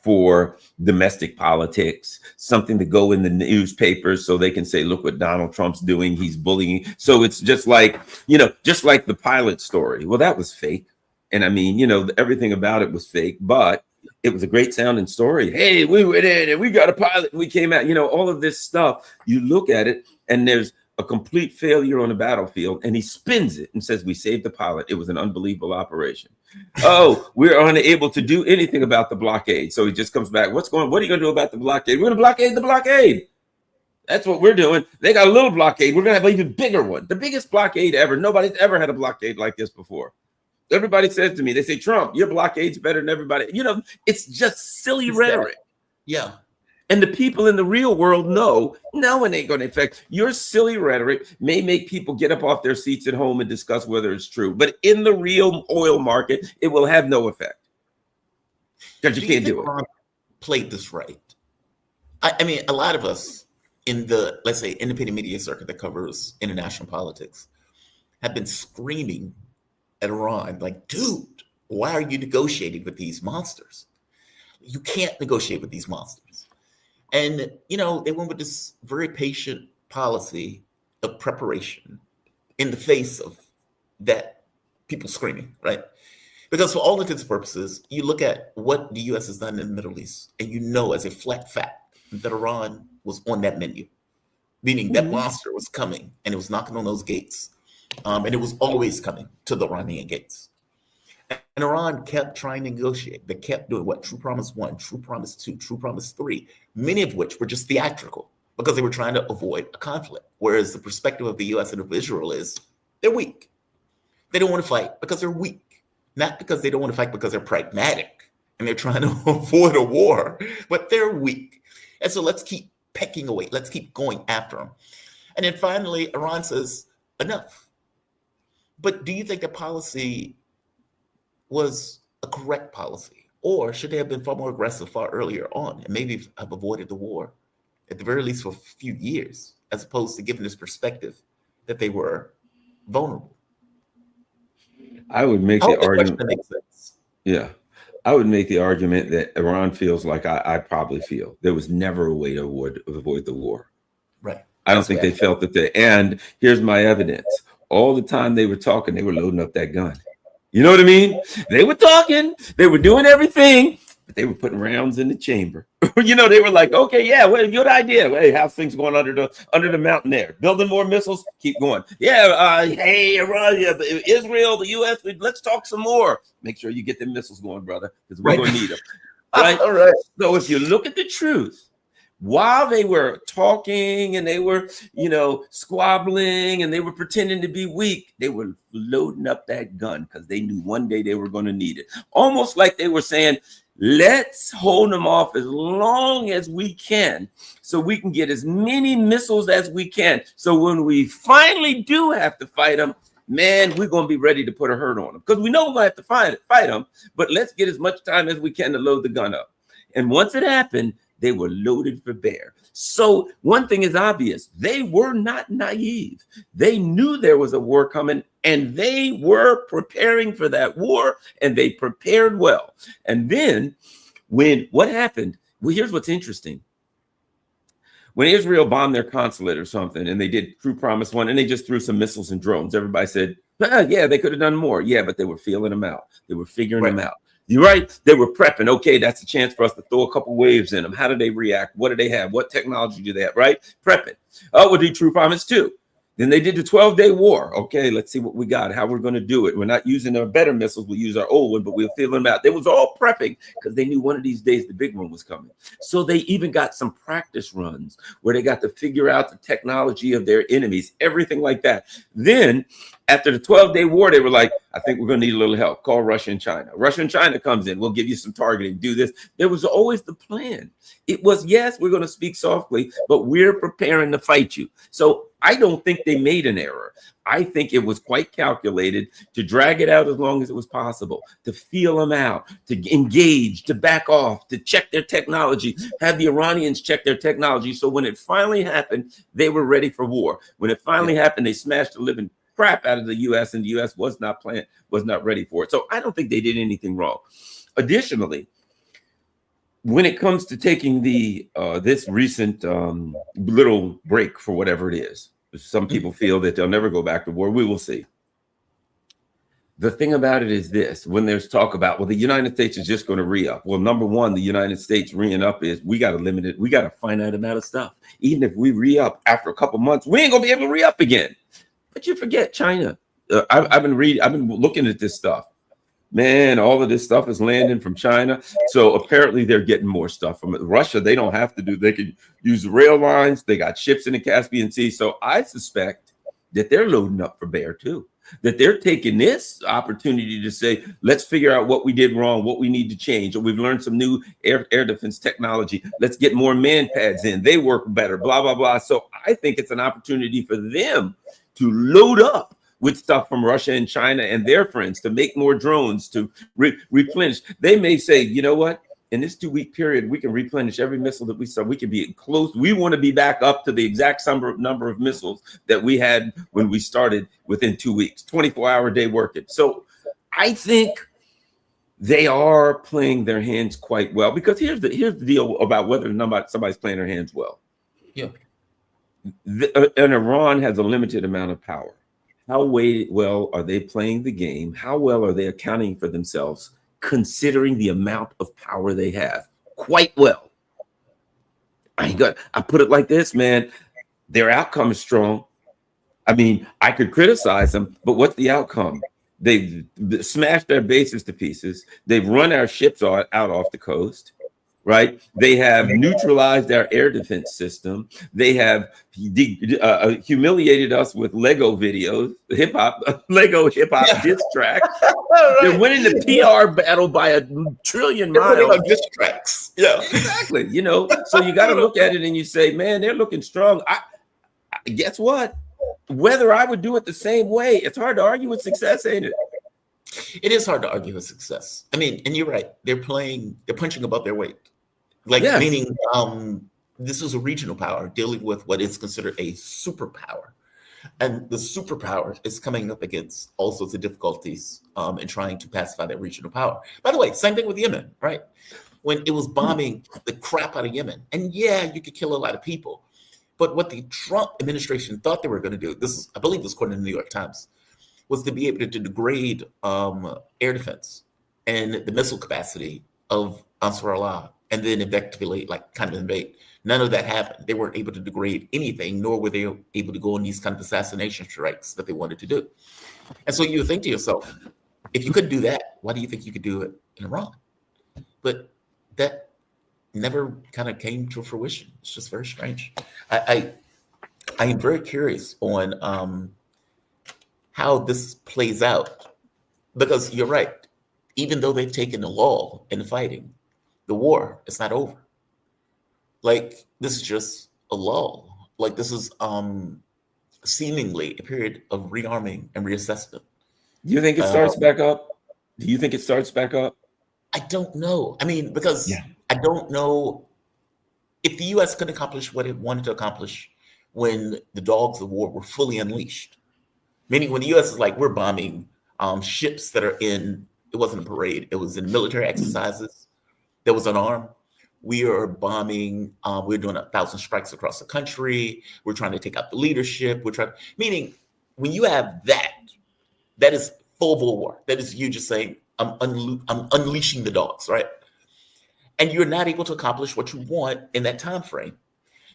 for domestic politics, something to go in the newspapers so they can say, look what Donald Trump's doing. He's bullying. So it's just like, just like the pilot story. Well, that was fake. And I mean, everything about it was fake, but it was a great sounding story. Hey, we went in and we got a pilot and we came out, all of this stuff. You look at it and there's a complete failure on the battlefield, and he spins it and says, we saved the pilot. It was an unbelievable operation. Oh, we're unable to do anything about the blockade. So he just comes back. What are you going to do about the blockade? We're going to blockade the blockade. That's what we're doing. They got a little blockade. We're going to have an even bigger one. The biggest blockade ever. Nobody's ever had a blockade like this before. Everybody says to me, they say, Trump, your blockade's better than everybody. It's just silly rhetoric. Yeah. And the people in the real world know, no, it ain't going to affect. Your silly rhetoric may make people get up off their seats at home and discuss whether it's true. But in the real oil market, it will have no effect. Because you can't do it. Played this right. I mean, a lot of us in the, let's say, independent media circuit that covers international politics have been screaming at Iran, like, dude, why are you negotiating with these monsters? You can't negotiate with these monsters. And, they went with this very patient policy of preparation in the face of that people screaming, right? Because for all intents and purposes, you look at what the U.S. has done in the Middle East, and you know as a flat fact that Iran was on that menu, meaning that monster was coming and it was knocking on those gates. And it was always coming to the Iranian gates. And Iran kept trying to negotiate. They kept doing what? True Promise 1, True Promise 2, True Promise 3, many of which were just theatrical because they were trying to avoid a conflict. Whereas the perspective of the U.S. and of Israel is they're weak. They don't want to fight because they're weak. Not because they don't want to fight because they're pragmatic and they're trying to avoid a war, but they're weak. And so let's keep pecking away. Let's keep going after them. And then finally, Iran says, enough. But do you think the policy was a correct policy? Or should they have been far more aggressive far earlier on and maybe have avoided the war, at the very least for a few years, as opposed to giving this perspective that they were vulnerable? I would make the argument. Yeah, I would make the argument that Iran feels like I probably feel. There was never a way to avoid the war. Right. I don't think they felt that and here's my evidence. All the time they were talking, they were loading up that gun. You know what I mean? They were talking, they were doing everything, but they were putting rounds in the chamber. You know, they were like, okay, yeah, well, good idea. Hey, how's things going under the mountain there? Building more missiles, keep going. Yeah, hey, Iran, yeah, Israel, the U.S., let's talk some more. Make sure you get the missiles going, brother, because we're going to need them. Right? All right. So if you look at the truth, while they were talking and they were, squabbling and they were pretending to be weak, they were loading up that gun because they knew one day they were going to need it. Almost like they were saying, let's hold them off as long as we can so we can get as many missiles as we can. So when we finally do have to fight them, man, we're going to be ready to put a hurt on them because we know we're going to have to fight them, but let's get as much time as we can to load the gun up. And once it happened, they were loaded for bear. So one thing is obvious. They were not naive. They knew there was a war coming and they were preparing for that war and they prepared well. And then what happened? Well, here's what's interesting. When Israel bombed their consulate or something and they did True Promise 1 and they just threw some missiles and drones, everybody said, yeah, they could have done more. Yeah, but they were feeling them out. They were figuring them out. You're right. They were prepping. Okay, that's a chance for us to throw a couple waves in them. How do they react? What do they have? What technology do they have? Right? Prepping. Oh, we'll do True Promise 2. Then they did the 12-day war. Okay, let's see what we got, how we're going to do it. We're not using our better missiles. We'll use our old one, but we'll feel them out. They was all prepping because they knew one of these days the big one was coming. So they even got some practice runs where they got to figure out the technology of their enemies, everything like that. Then after the 12-day war, they were like, I think we're going to need a little help. Call Russia and China. Russia and China comes in. We'll give you some targeting. Do this. There was always the plan. It was, yes, we're going to speak softly, but we're preparing to fight you. So I don't think they made an error. I think it was quite calculated to drag it out as long as it was possible, to feel them out, to engage, to back off, to check their technology, have the Iranians check their technology. So when it finally happened, they were ready for war. When it finally happened, they smashed the living crap out of the U.S. and the U.S. was not ready for it. So I don't think they did anything wrong. Additionally, when it comes to taking this recent little break for whatever it is, some people feel that they'll never go back to war. We will see. The thing about it is this: when there's talk about, well, the United States is just going to re-up. Well, number one, the United States re-ing up is we got a limited, we got a finite amount of stuff. Even if we re-up after a couple months, we ain't gonna be able to re-up again. But you forget China. I've been looking at this stuff. Man, all of this stuff is landing from China. So apparently they're getting more stuff from Russia. They don't have to they can use the rail lines. They got ships in the Caspian Sea. So I suspect that they're loading up for bear too, that they're taking this opportunity to say, let's figure out what we did wrong, what we need to change. Or we've learned some new air defense technology. Let's get more man pads in. They work better, blah, blah, blah. So I think it's an opportunity for them to load up with stuff from Russia and China and their friends, to make more drones, to replenish. They may say, you know what, in this 2-week period, we can replenish every missile that we saw. We can be close. We want to be back up to the exact number of missiles that we had when we started within 2 weeks, 24-hour day working. So I think they are playing their hands quite well, because here's the deal about whether or not somebody's playing their hands well. Yeah. And Iran has a limited amount of power. How well are they playing the game? How well are they accounting for themselves, considering the amount of power they have? Quite well. I put it like this, man. Their outcome is strong. I mean, I could criticize them, but what's the outcome? They've smashed their bases to pieces. They've run our ships out off the coast, right? They have neutralized our air defense system. They have humiliated us with Lego videos, Lego hip hop diss tracks. Right. They're winning the PR battle by a trillion miles. On diss tracks. Yeah, exactly. You know, so you got to look at it and you say, man, they're looking strong. Guess what? Whether I would do it the same way, it's hard to argue with success, ain't it? It is hard to argue with success. I mean, and you're right. They're punching above their weight. Like, yes. Meaning this is a regional power dealing with what is considered a superpower. And the superpower is coming up against all sorts of difficulties in trying to pacify that regional power. By the way, same thing with Yemen, right? When it was bombing the crap out of Yemen. And yeah, you could kill a lot of people. But what the Trump administration thought they were going to do, I believe this according to the New York Times, was to be able to degrade air defense and the missile capacity of Ansar Allah, and then effectively kind of invade. None of that happened. They weren't able to degrade anything, nor were they able to go on these kind of assassination strikes that they wanted to do. And so you think to yourself, if you couldn't do that, why do you think you could do it in Iran? But that never kind of came to fruition. It's just very strange. I am very curious on how this plays out, because you're right. Even though they've taken the lull in the fighting, the war is not over. Like, this is just a lull. Like, this is seemingly a period of rearming and reassessment. You think it starts back up? Do you think it starts back up? I don't know. I mean, because I don't know if the U.S. could accomplish what it wanted to accomplish when the dogs of war were fully unleashed. Meaning when the U.S. is like, we're bombing ships that are in, it wasn't a parade, it was in military exercises that was unarmed. We are bombing, we're doing 1,000 strikes across the country. We're trying to take out the leadership. Meaning when you have that is full war. That is you just saying, I'm unleashing the dogs, right? And you're not able to accomplish what you want in that time frame.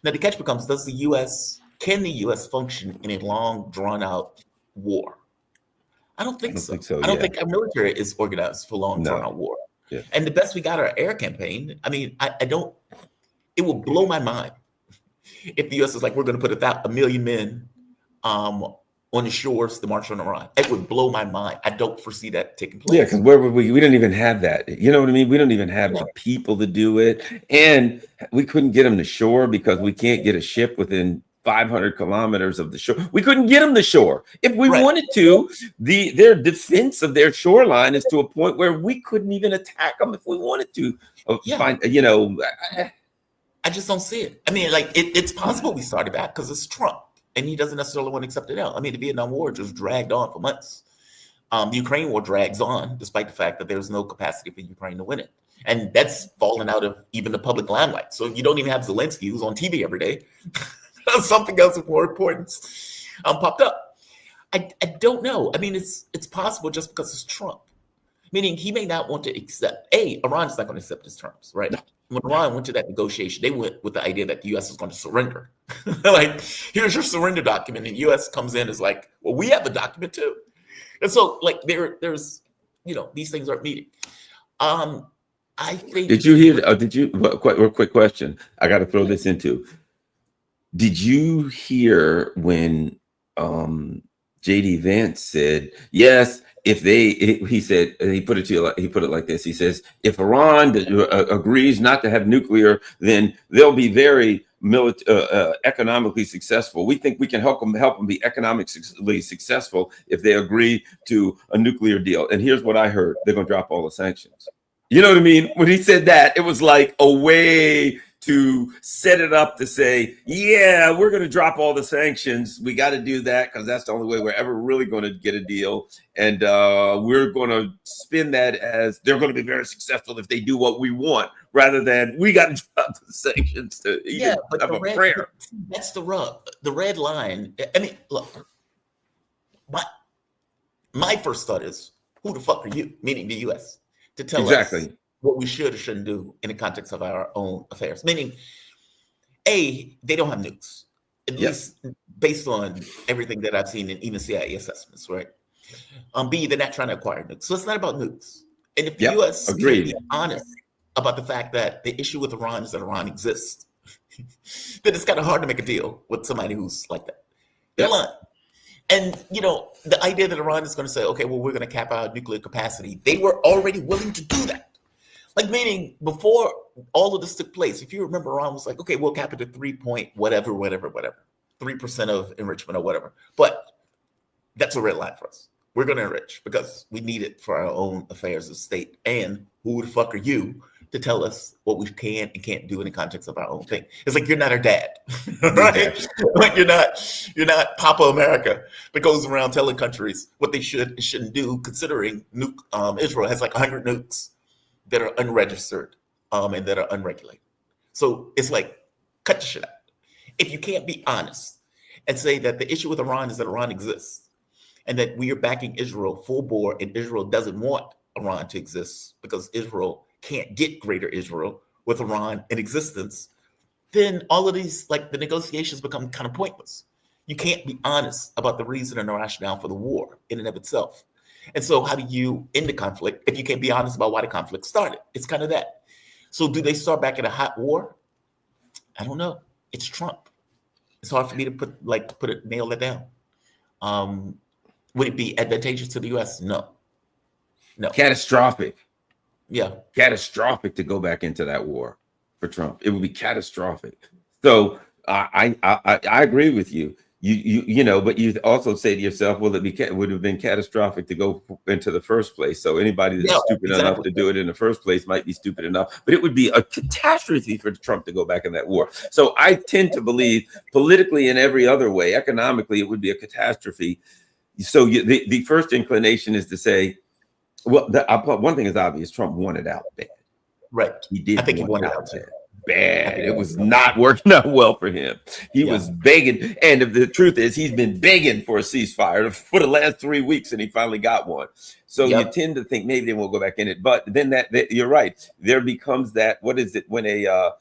Now the catch becomes, can the U.S. function in a long, drawn-out war? I don't think so. I don't think our military is organized for long, drawn-out war. Yeah. And the best we got our air campaign. I mean, it will blow my mind if the U.S. is like, we're going to put 1 million men on the shores to march on Iran. It would blow my mind. I don't foresee that taking place. Yeah, because where would we don't even have that. You know what I mean? We don't even have the people to do it. And we couldn't get them to shore because we can't get a ship within 500 kilometers of the shore. We couldn't get them to shore. If we wanted to, their defense of their shoreline is to a point where we couldn't even attack them if we wanted to. I just don't see it. I mean, like, it's possible we started back because it's Trump. And he doesn't necessarily want to accept it out. I mean, the Vietnam War just dragged on for months. The Ukraine War drags on, despite the fact that there's no capacity for Ukraine to win it. And that's fallen out of even the public limelight. So you don't even have Zelensky, who's on TV every day. Something else of more importance popped up. I don't know. I mean, it's possible just because it's Trump. Meaning he may not want to accept, Iran's not going to accept his terms, right? No. When Iran went to that negotiation, they went with the idea that the U.S. is going to surrender. Like, here's your surrender document. And the U.S. comes in as like, well, we have the document too. And so, like, there's, these things aren't meeting. I think. Did you hear, real quick question. I got to throw this into. Did you hear when J.D. Vance said, yes, he put it like this. He says, if Iran agrees not to have nuclear, then they'll be very economically successful. We think we can help them be economically successful if they agree to a nuclear deal. And here's what I heard: they're going to drop all the sanctions. You know what I mean? When he said that, it was like a way to set it up to say, yeah, we're going to drop all the sanctions. We got to do that because that's the only way we're ever really going to get a deal. And we're going to spin that as they're going to be very successful if they do what we want, rather than we got to drop the sanctions to even have a prayer. That's the rub. The red line. I mean, look, my first thought is, who the fuck are you, meaning the U.S., to tell us what we should or shouldn't do in the context of our own affairs? Meaning, A, they don't have nukes, at least based on everything that I've seen in even CIA assessments, right? B, they're not trying to acquire nukes. So it's not about nukes. And if the U.S. can't be honest about the fact that the issue with Iran is that Iran exists, then it's kind of hard to make a deal with somebody who's like that. They're lying. And, you know, the idea that Iran is going to say, okay, well, we're going to cap our nuclear capacity, they were already willing to do that. Like, meaning before all of this took place, if you remember, Iran was like, okay, we'll cap it to 3 point whatever, 3% of enrichment or whatever. But that's a red line for us. We're going to enrich because we need it for our own affairs of state. And who the fuck are you to tell us what we can and can't do in the context of our own thing? It's like, you're not our dad, right? Like, you're not Papa America that goes around telling countries what they should and shouldn't do, considering Israel has like 100 nukes that are unregistered and that are unregulated. So it's like, cut the shit out. If you can't be honest and say that the issue with Iran is that Iran exists and that we are backing Israel full bore, and Israel doesn't want Iran to exist because Israel can't get greater Israel with Iran in existence, then all of these, like, the negotiations become kind of pointless. You can't be honest about the reason and the rationale for the war in and of itself. And so how do you end the conflict if you can't be honest about why the conflict started? It's kind of that. So do they start back in a hot war? I don't know. It's Trump. It's hard for me to nail that down. Would it be advantageous to the U.S.? No. Catastrophic. Yeah. Catastrophic to go back into that war for Trump. It would be catastrophic. So I agree with you. You know, but you also say to yourself, well, it would have been catastrophic to go into the first place. So anybody that's stupid enough to do it in the first place might be stupid enough, but it would be a catastrophe for Trump to go back in that war. So I tend to believe politically and every other way, economically, it would be a catastrophe. So the first inclination is to say, well, one thing is obvious: Trump wanted out bad. Right. He did. I think he wanted out bad. It was not working out well for him. He was begging, and the truth is, he's been begging for a ceasefire for the last 3 weeks, and he finally got one. So you tend to think maybe they won't go back in it, but then that you're right. There becomes that. What is it when an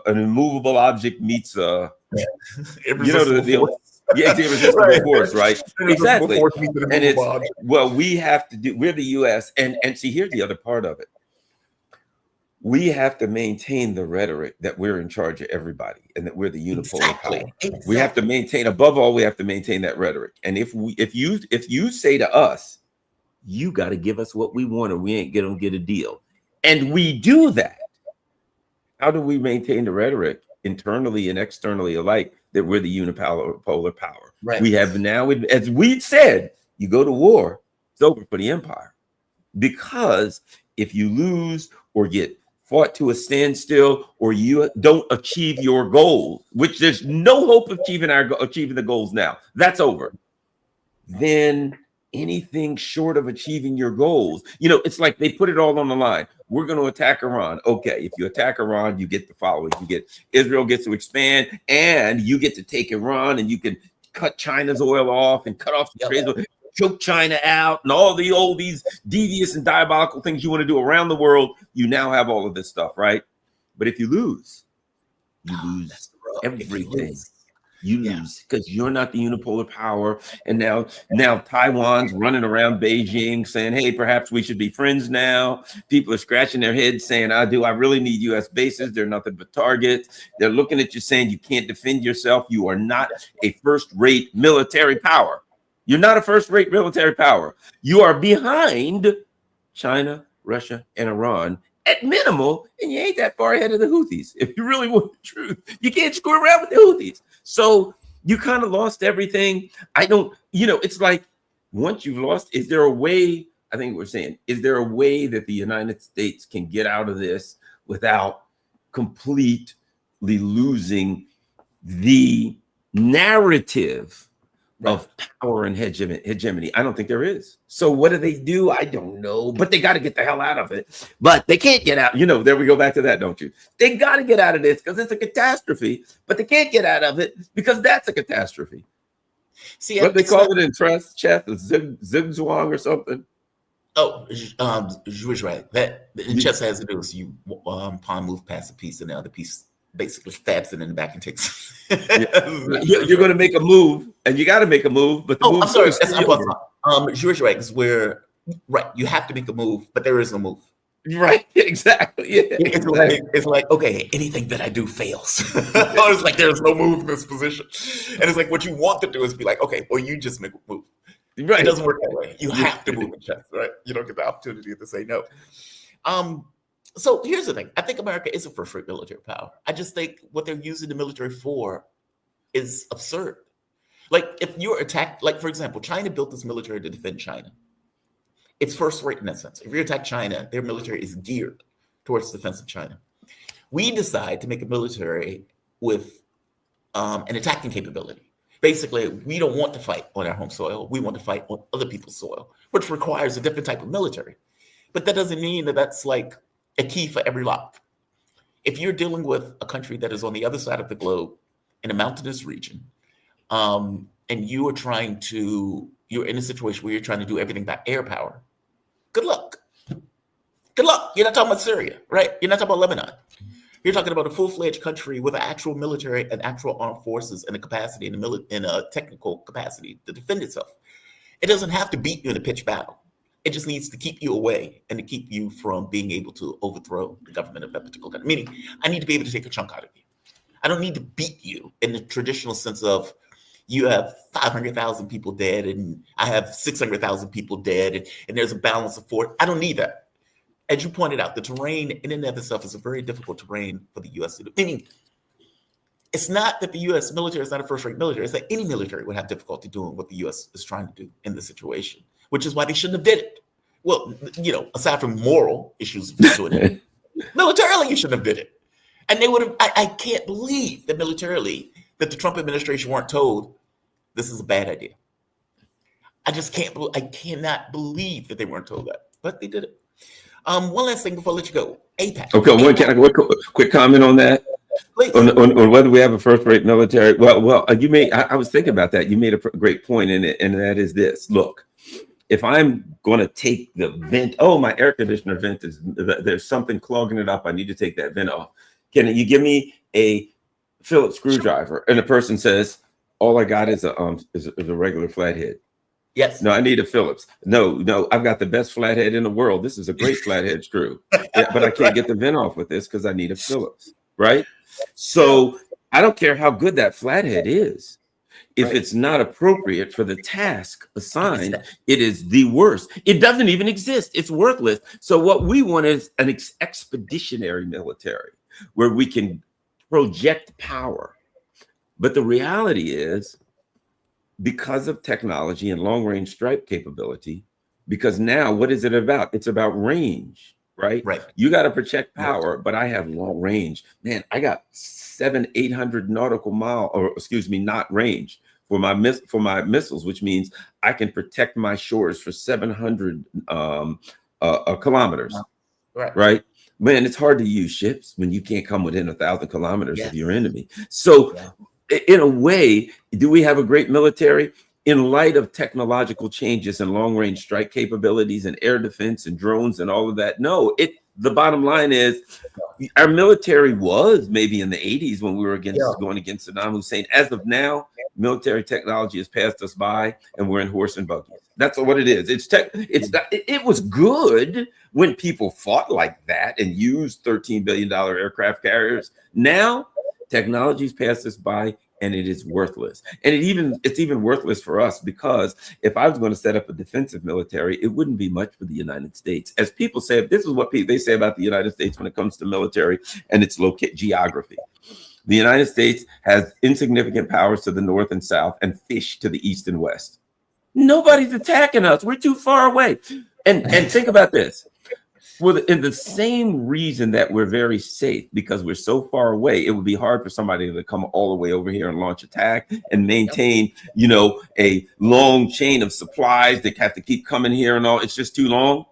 immovable object meets a irresistible force, right? Exactly. And it's, well, we have to do, we're the US, and see, here's the other part of it. We have to maintain the rhetoric that we're in charge of everybody and that we're the unipolar power. We have to maintain, above all, we have to maintain that rhetoric. And if you say to us, you got to give us what we want or we ain't gonna get a deal, and we do that, how do we maintain the rhetoric internally and externally alike that we're the unipolar power? Right. We have now, as we said, you go to war, it's over for the empire. Because if you lose or get fought to a standstill, or you don't achieve your goals, which there's no hope of achieving the goals now, that's over. Then anything short of achieving your goals, you know, it's like they put it all on the line. We're going to attack Iran. Okay, if you attack Iran, you get the following. You get Israel gets to expand, and you get to take Iran, and you can cut China's oil off and cut off the trade, choke China out, and all these devious and diabolical things you want to do around the world. You now have all of this stuff, right? But if you lose, you lose everything. You lose because you're not the unipolar power. And now Taiwan's running around Beijing saying, hey, perhaps we should be friends now. People are scratching their heads saying, I really need U.S. bases. They're nothing but targets. They're looking at you saying you can't defend yourself. You are not a first-rate military power. You're not a first-rate military power. You are behind China, Russia, and Iran at minimal, and you ain't that far ahead of the Houthis. If you really want the truth, you can't screw around with the Houthis. So you kind of lost everything. It's like once you've lost, is there a way, is there a way that the United States can get out of this without completely losing the narrative of power and hegemony. I don't think there is. So what do? I don't know, but they got to get the hell out of it. But they can't get out. You know, there we go back to that, don't you? They got to get out of this because it's a catastrophe, but they can't get out of it because that's a catastrophe. See, what they call it in chess, zigzwang or something. Oh, Jewish, right? That in chess has to do with you pawn move past a piece, and the other piece basically stabs it in the back and takes. You're going to make a move, and you got to make a move, but the move. I'm sorry. Jewish, right? Because you have to make a move, but there is no move. Right, exactly. Yeah, it's like okay, anything that I do fails. It's like there's no move in this position, and it's like what you want to do is be like, okay, well, you just make a move. Right. It doesn't work that way. You have to move in chess, right? You don't get the opportunity to say no. So here's the thing. I think America is a first-rate military power. I just think what they're using the military for is absurd. Like if you're attacked, like for example, China built this military to defend China. It's first-rate in that sense. If you attack China, their military is geared towards the defense of China. We decide to make a military with an attacking capability. Basically, we don't want to fight on our home soil. We want to fight on other people's soil, which requires a different type of military. But that doesn't mean that that's like a key for every lock. If you're dealing with a country that is on the other side of the globe in a mountainous region, and you're in a situation where you're trying to do everything by air power, good luck. Good luck. You're not talking about Syria, right? You're not talking about Lebanon. You're talking about a full-fledged country with an actual military and actual armed forces and a capacity in a technical capacity to defend itself. It doesn't have to beat you in a pitched battle. It just needs to keep you away and to keep you from being able to overthrow the government of that particular country. Meaning, I need to be able to take a chunk out of you. I don't need to beat you in the traditional sense of you have 500,000 people dead and I have 600,000 people dead and there's a balance of force. I don't need that. As you pointed out, the terrain in and of itself is a very difficult terrain for the U.S. to do. Meaning, it's not that the U.S. military is not a first-rate military. It's that any military would have difficulty doing what the U.S. is trying to do in this situation, which is why they shouldn't have did it. Well, aside from moral issues of doing it, militarily you shouldn't have did it. And they would have. I can't believe that militarily that the Trump administration weren't told this is a bad idea. I just can't. I cannot believe that they weren't told that, but they did it. One last thing before I let you go. APAC. Okay, one quick comment on that. On whether we have a first-rate military. Well, you made. I was thinking about that. You made a great point in it, and that is this. Look, if I'm going to take the vent, my air conditioner vent there's something clogging it up. I need to take that vent off. Can you give me a Phillips screwdriver? And the person says, all I got is a regular flathead. Yes. No, I need a Phillips. No, I've got the best flathead in the world. This is a great flathead screw. Yeah, but I can't get the vent off with this because I need a Phillips, right? So I don't care how good that flathead is. If it's not appropriate for the task assigned, it is the worst. It doesn't even exist. It's worthless. So what we want is an expeditionary military where we can project power. But the reality is, because of technology and long-range strike capability, because now what is it about? It's about range, right? Right. You got to project power, but I have long range. Man, I got 700-800 nautical mile, knot range for my missiles, which means I can protect my shores for 700 kilometers. Right. Man, it's hard to use ships when you can't come within 1,000 kilometers of your enemy. So in a way, do we have a great military? In light of technological changes and long-range strike capabilities and air defense and drones and all of that? No, the bottom line is our military was maybe in the 80s when we were going against Saddam Hussein. As of now, military technology has passed us by and we're in horse and buggies. That's what it is. It was good when people fought like that and used $13 billion aircraft carriers. Now, technology's passed us by and it is worthless. And it's even worthless for us because if I was going to set up a defensive military, it wouldn't be much for the United States. As people say, this is what they say about the United States when it comes to military and its geography. The United States has insignificant powers to the north and south and fish to the east and west. Nobody's attacking us. We're too far away. And think about this. Well, in the same reason that we're very safe, because we're so far away, it would be hard for somebody to come all the way over here and launch attack and maintain, a long chain of supplies that have to keep coming here and all. It's just too long.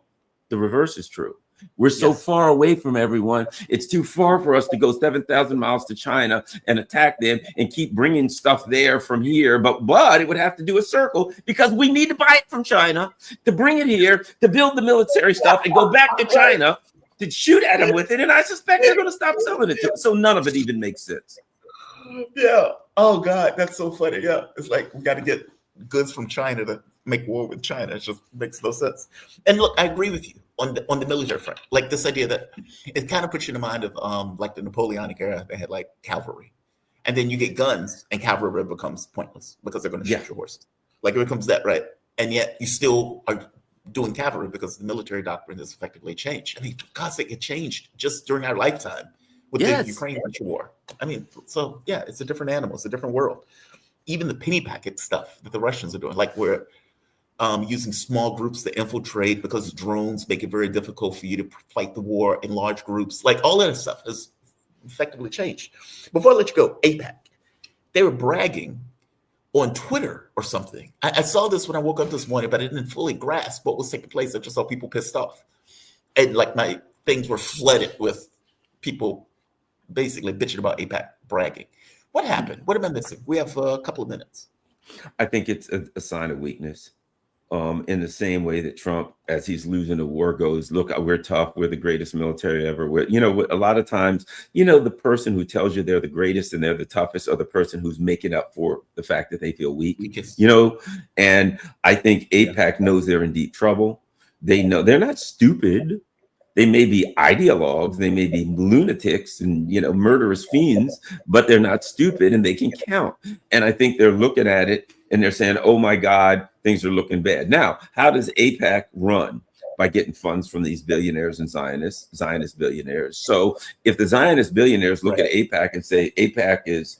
The reverse is true. We're so far away from everyone. It's too far for us to go 7,000 miles to China and attack them and keep bringing stuff there from here. But it would have to do a circle because we need to buy it from China to bring it here to build the military stuff and go back to China to shoot at them with it. And I suspect they're going to stop selling it to us. So none of it even makes sense. Yeah. Oh God, that's so funny. Yeah, it's like we got to get goods from China to make war with China. It just makes no sense. And look, I agree with you on the military front. Like this idea that it kind of puts you in the mind of like the Napoleonic era. They had like cavalry, and then you get guns, and cavalry becomes pointless because they're going to shoot your horses. Like it becomes that, right? And yet you still are doing cavalry because the military doctrine has effectively changed. I mean, for God's sake, it changed just during our lifetime with the Ukraine-Russia war. I mean, so yeah, it's a different animal. It's a different world. Even the penny packet stuff that the Russians are doing, like we're using small groups to infiltrate because drones make it very difficult for you to fight the war in large groups. Like all that stuff has effectively changed. Before I let you go, AIPAC, they were bragging on Twitter or something. I saw this when I woke up this morning, but I didn't fully grasp what was taking place. I just saw people pissed off. And like my things were flooded with people basically bitching about AIPAC bragging. What happened? What am I missing? We have a couple of minutes. I think it's a sign of weakness. In the same way that Trump, as he's losing the war, goes, look, we're tough. We're the greatest military ever. A lot of times, the person who tells you they're the greatest and they're the toughest are the person who's making up for the fact that they feel weak, and I think AIPAC knows they're in deep trouble. They know they're not stupid. They may be ideologues, they may be lunatics and, murderous fiends, but they're not stupid and they can count. And I think they're looking at it and they're saying, oh my God, things are looking bad. Now, how does AIPAC run? By getting funds from these billionaires and Zionist billionaires. So if the Zionist billionaires look at AIPAC and say AIPAC is,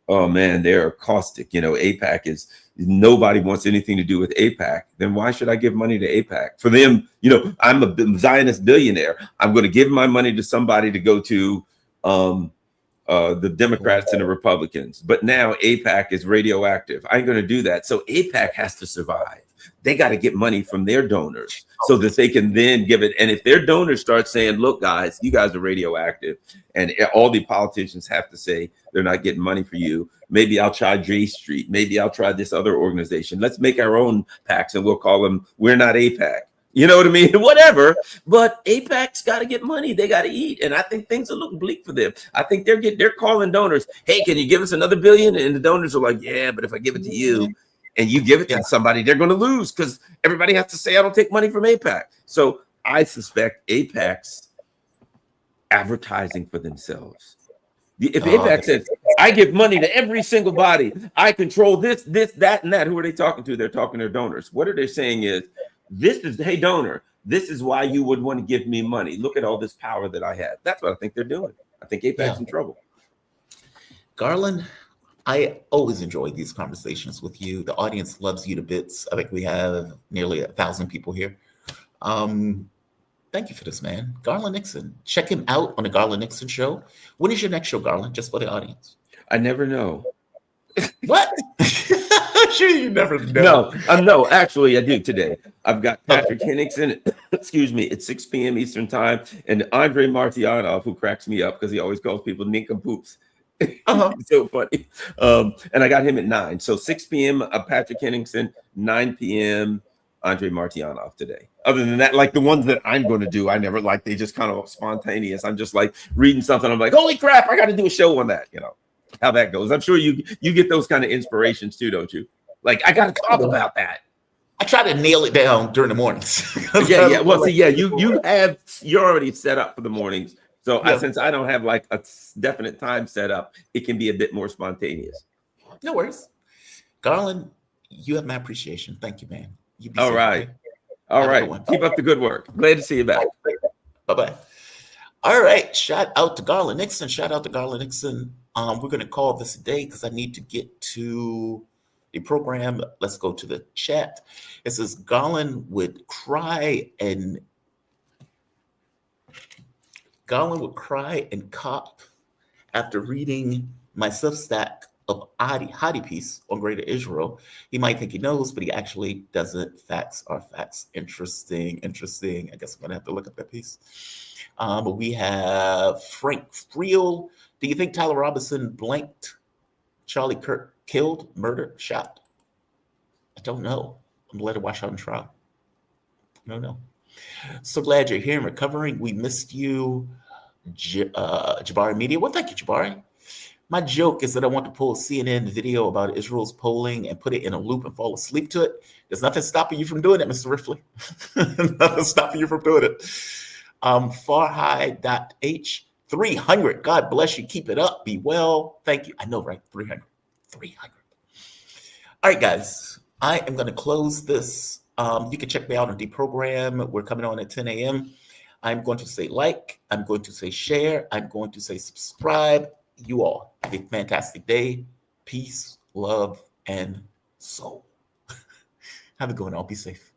oh man, they're caustic, AIPAC is, nobody wants anything to do with AIPAC, then why should I give money to AIPAC? For them, I'm a Zionist billionaire. I'm going to give my money to somebody to go to the Democrats and the Republicans. But now AIPAC is radioactive. I ain't going to do that. So AIPAC has to survive. They got to get money from their donors so that they can then give it. And if their donors start saying, look, guys, you guys are radioactive, and all the politicians have to say they're not getting money for you, maybe I'll try J Street. Maybe I'll try this other organization. Let's make our own PACs and we'll call them, we're not AIPAC. You know what I mean? Whatever. But AIPAC's got to get money. They got to eat. And I think things are looking bleak for them. I think they're calling donors. Hey, can you give us another billion? And the donors are like, yeah, but if I give it to you, and you give it to somebody, they're going to lose because everybody has to say, I don't take money from AIPAC. So I suspect AIPAC's advertising for themselves. If AIPAC says, I give money to every single body, I control this, that, and that, who are they talking to? They're talking to their donors. What are they saying is, hey, donor, this is why you would want to give me money. Look at all this power that I have. That's what I think they're doing. I think AIPAC's in trouble. Garland, I always enjoy these conversations with you. The audience loves you to bits. I think we have nearly 1,000 people here. Thank you for this, man. Garland Nixon. Check him out on the Garland Nixon show. When is your next show, Garland? Just for the audience. I never know. What? Sure, you never know. No, actually, I do today. I've got Patrick Henningsen, excuse me, at 6 p.m. Eastern time, and Andre Martianov, who cracks me up because he always calls people nincompoops. It's so funny. And I got him at 9. So 6 p.m. Patrick Henningsen, 9 p.m. Andre Martianov today. Other than that, like the ones that I'm going to do, I never like, they just kind of spontaneous. I'm just like reading something. I'm like, holy crap, I got to do a show on that. How that goes. I'm sure you get those kind of inspirations too, don't you? Like, I got to talk about that. I try to nail it down during the mornings. Yeah. Well, you're already set up for the mornings. So since I don't have like a definite time set up, it can be a bit more spontaneous. No worries. Garland, you have my appreciation. Thank you, man. You be All safe, right. okay? All right. Keep up the good work. Glad to see you back. Bye-bye. All right. Shout out to Garland Nixon. We're going to call this a day because I need to get to the program. Let's go to the chat. It says Garland would cry and Garland would cry and cop after reading my Substack of Hadi piece on Greater Israel. He might think he knows, but he actually doesn't. Facts are facts. Interesting. I guess I'm going to have to look up that piece. But we have Frank Friel. Do you think Tyler Robinson blanked Charlie Kirk? Killed, murdered, shot? I don't know. I'm going to let it wash out in trial. I don't know. So glad you're here and recovering. We missed you, Jabari Media. Well, thank you, Jabari. My joke is that I want to pull a CNN video about Israel's polling and put it in a loop and fall asleep to it. There's nothing stopping you from doing it, Mr. Riffley. Nothing stopping you from doing it. Farhigh.h 300. God bless you. Keep it up. Be well. Thank you. I know, right? 300. All right, guys. I am going to close this. You can check me out on Deprogram. We're coming on at 10 a.m. I'm going to say like. I'm going to say share. I'm going to say subscribe. You all have a fantastic day. Peace, love, and soul. Have a good one. All be safe.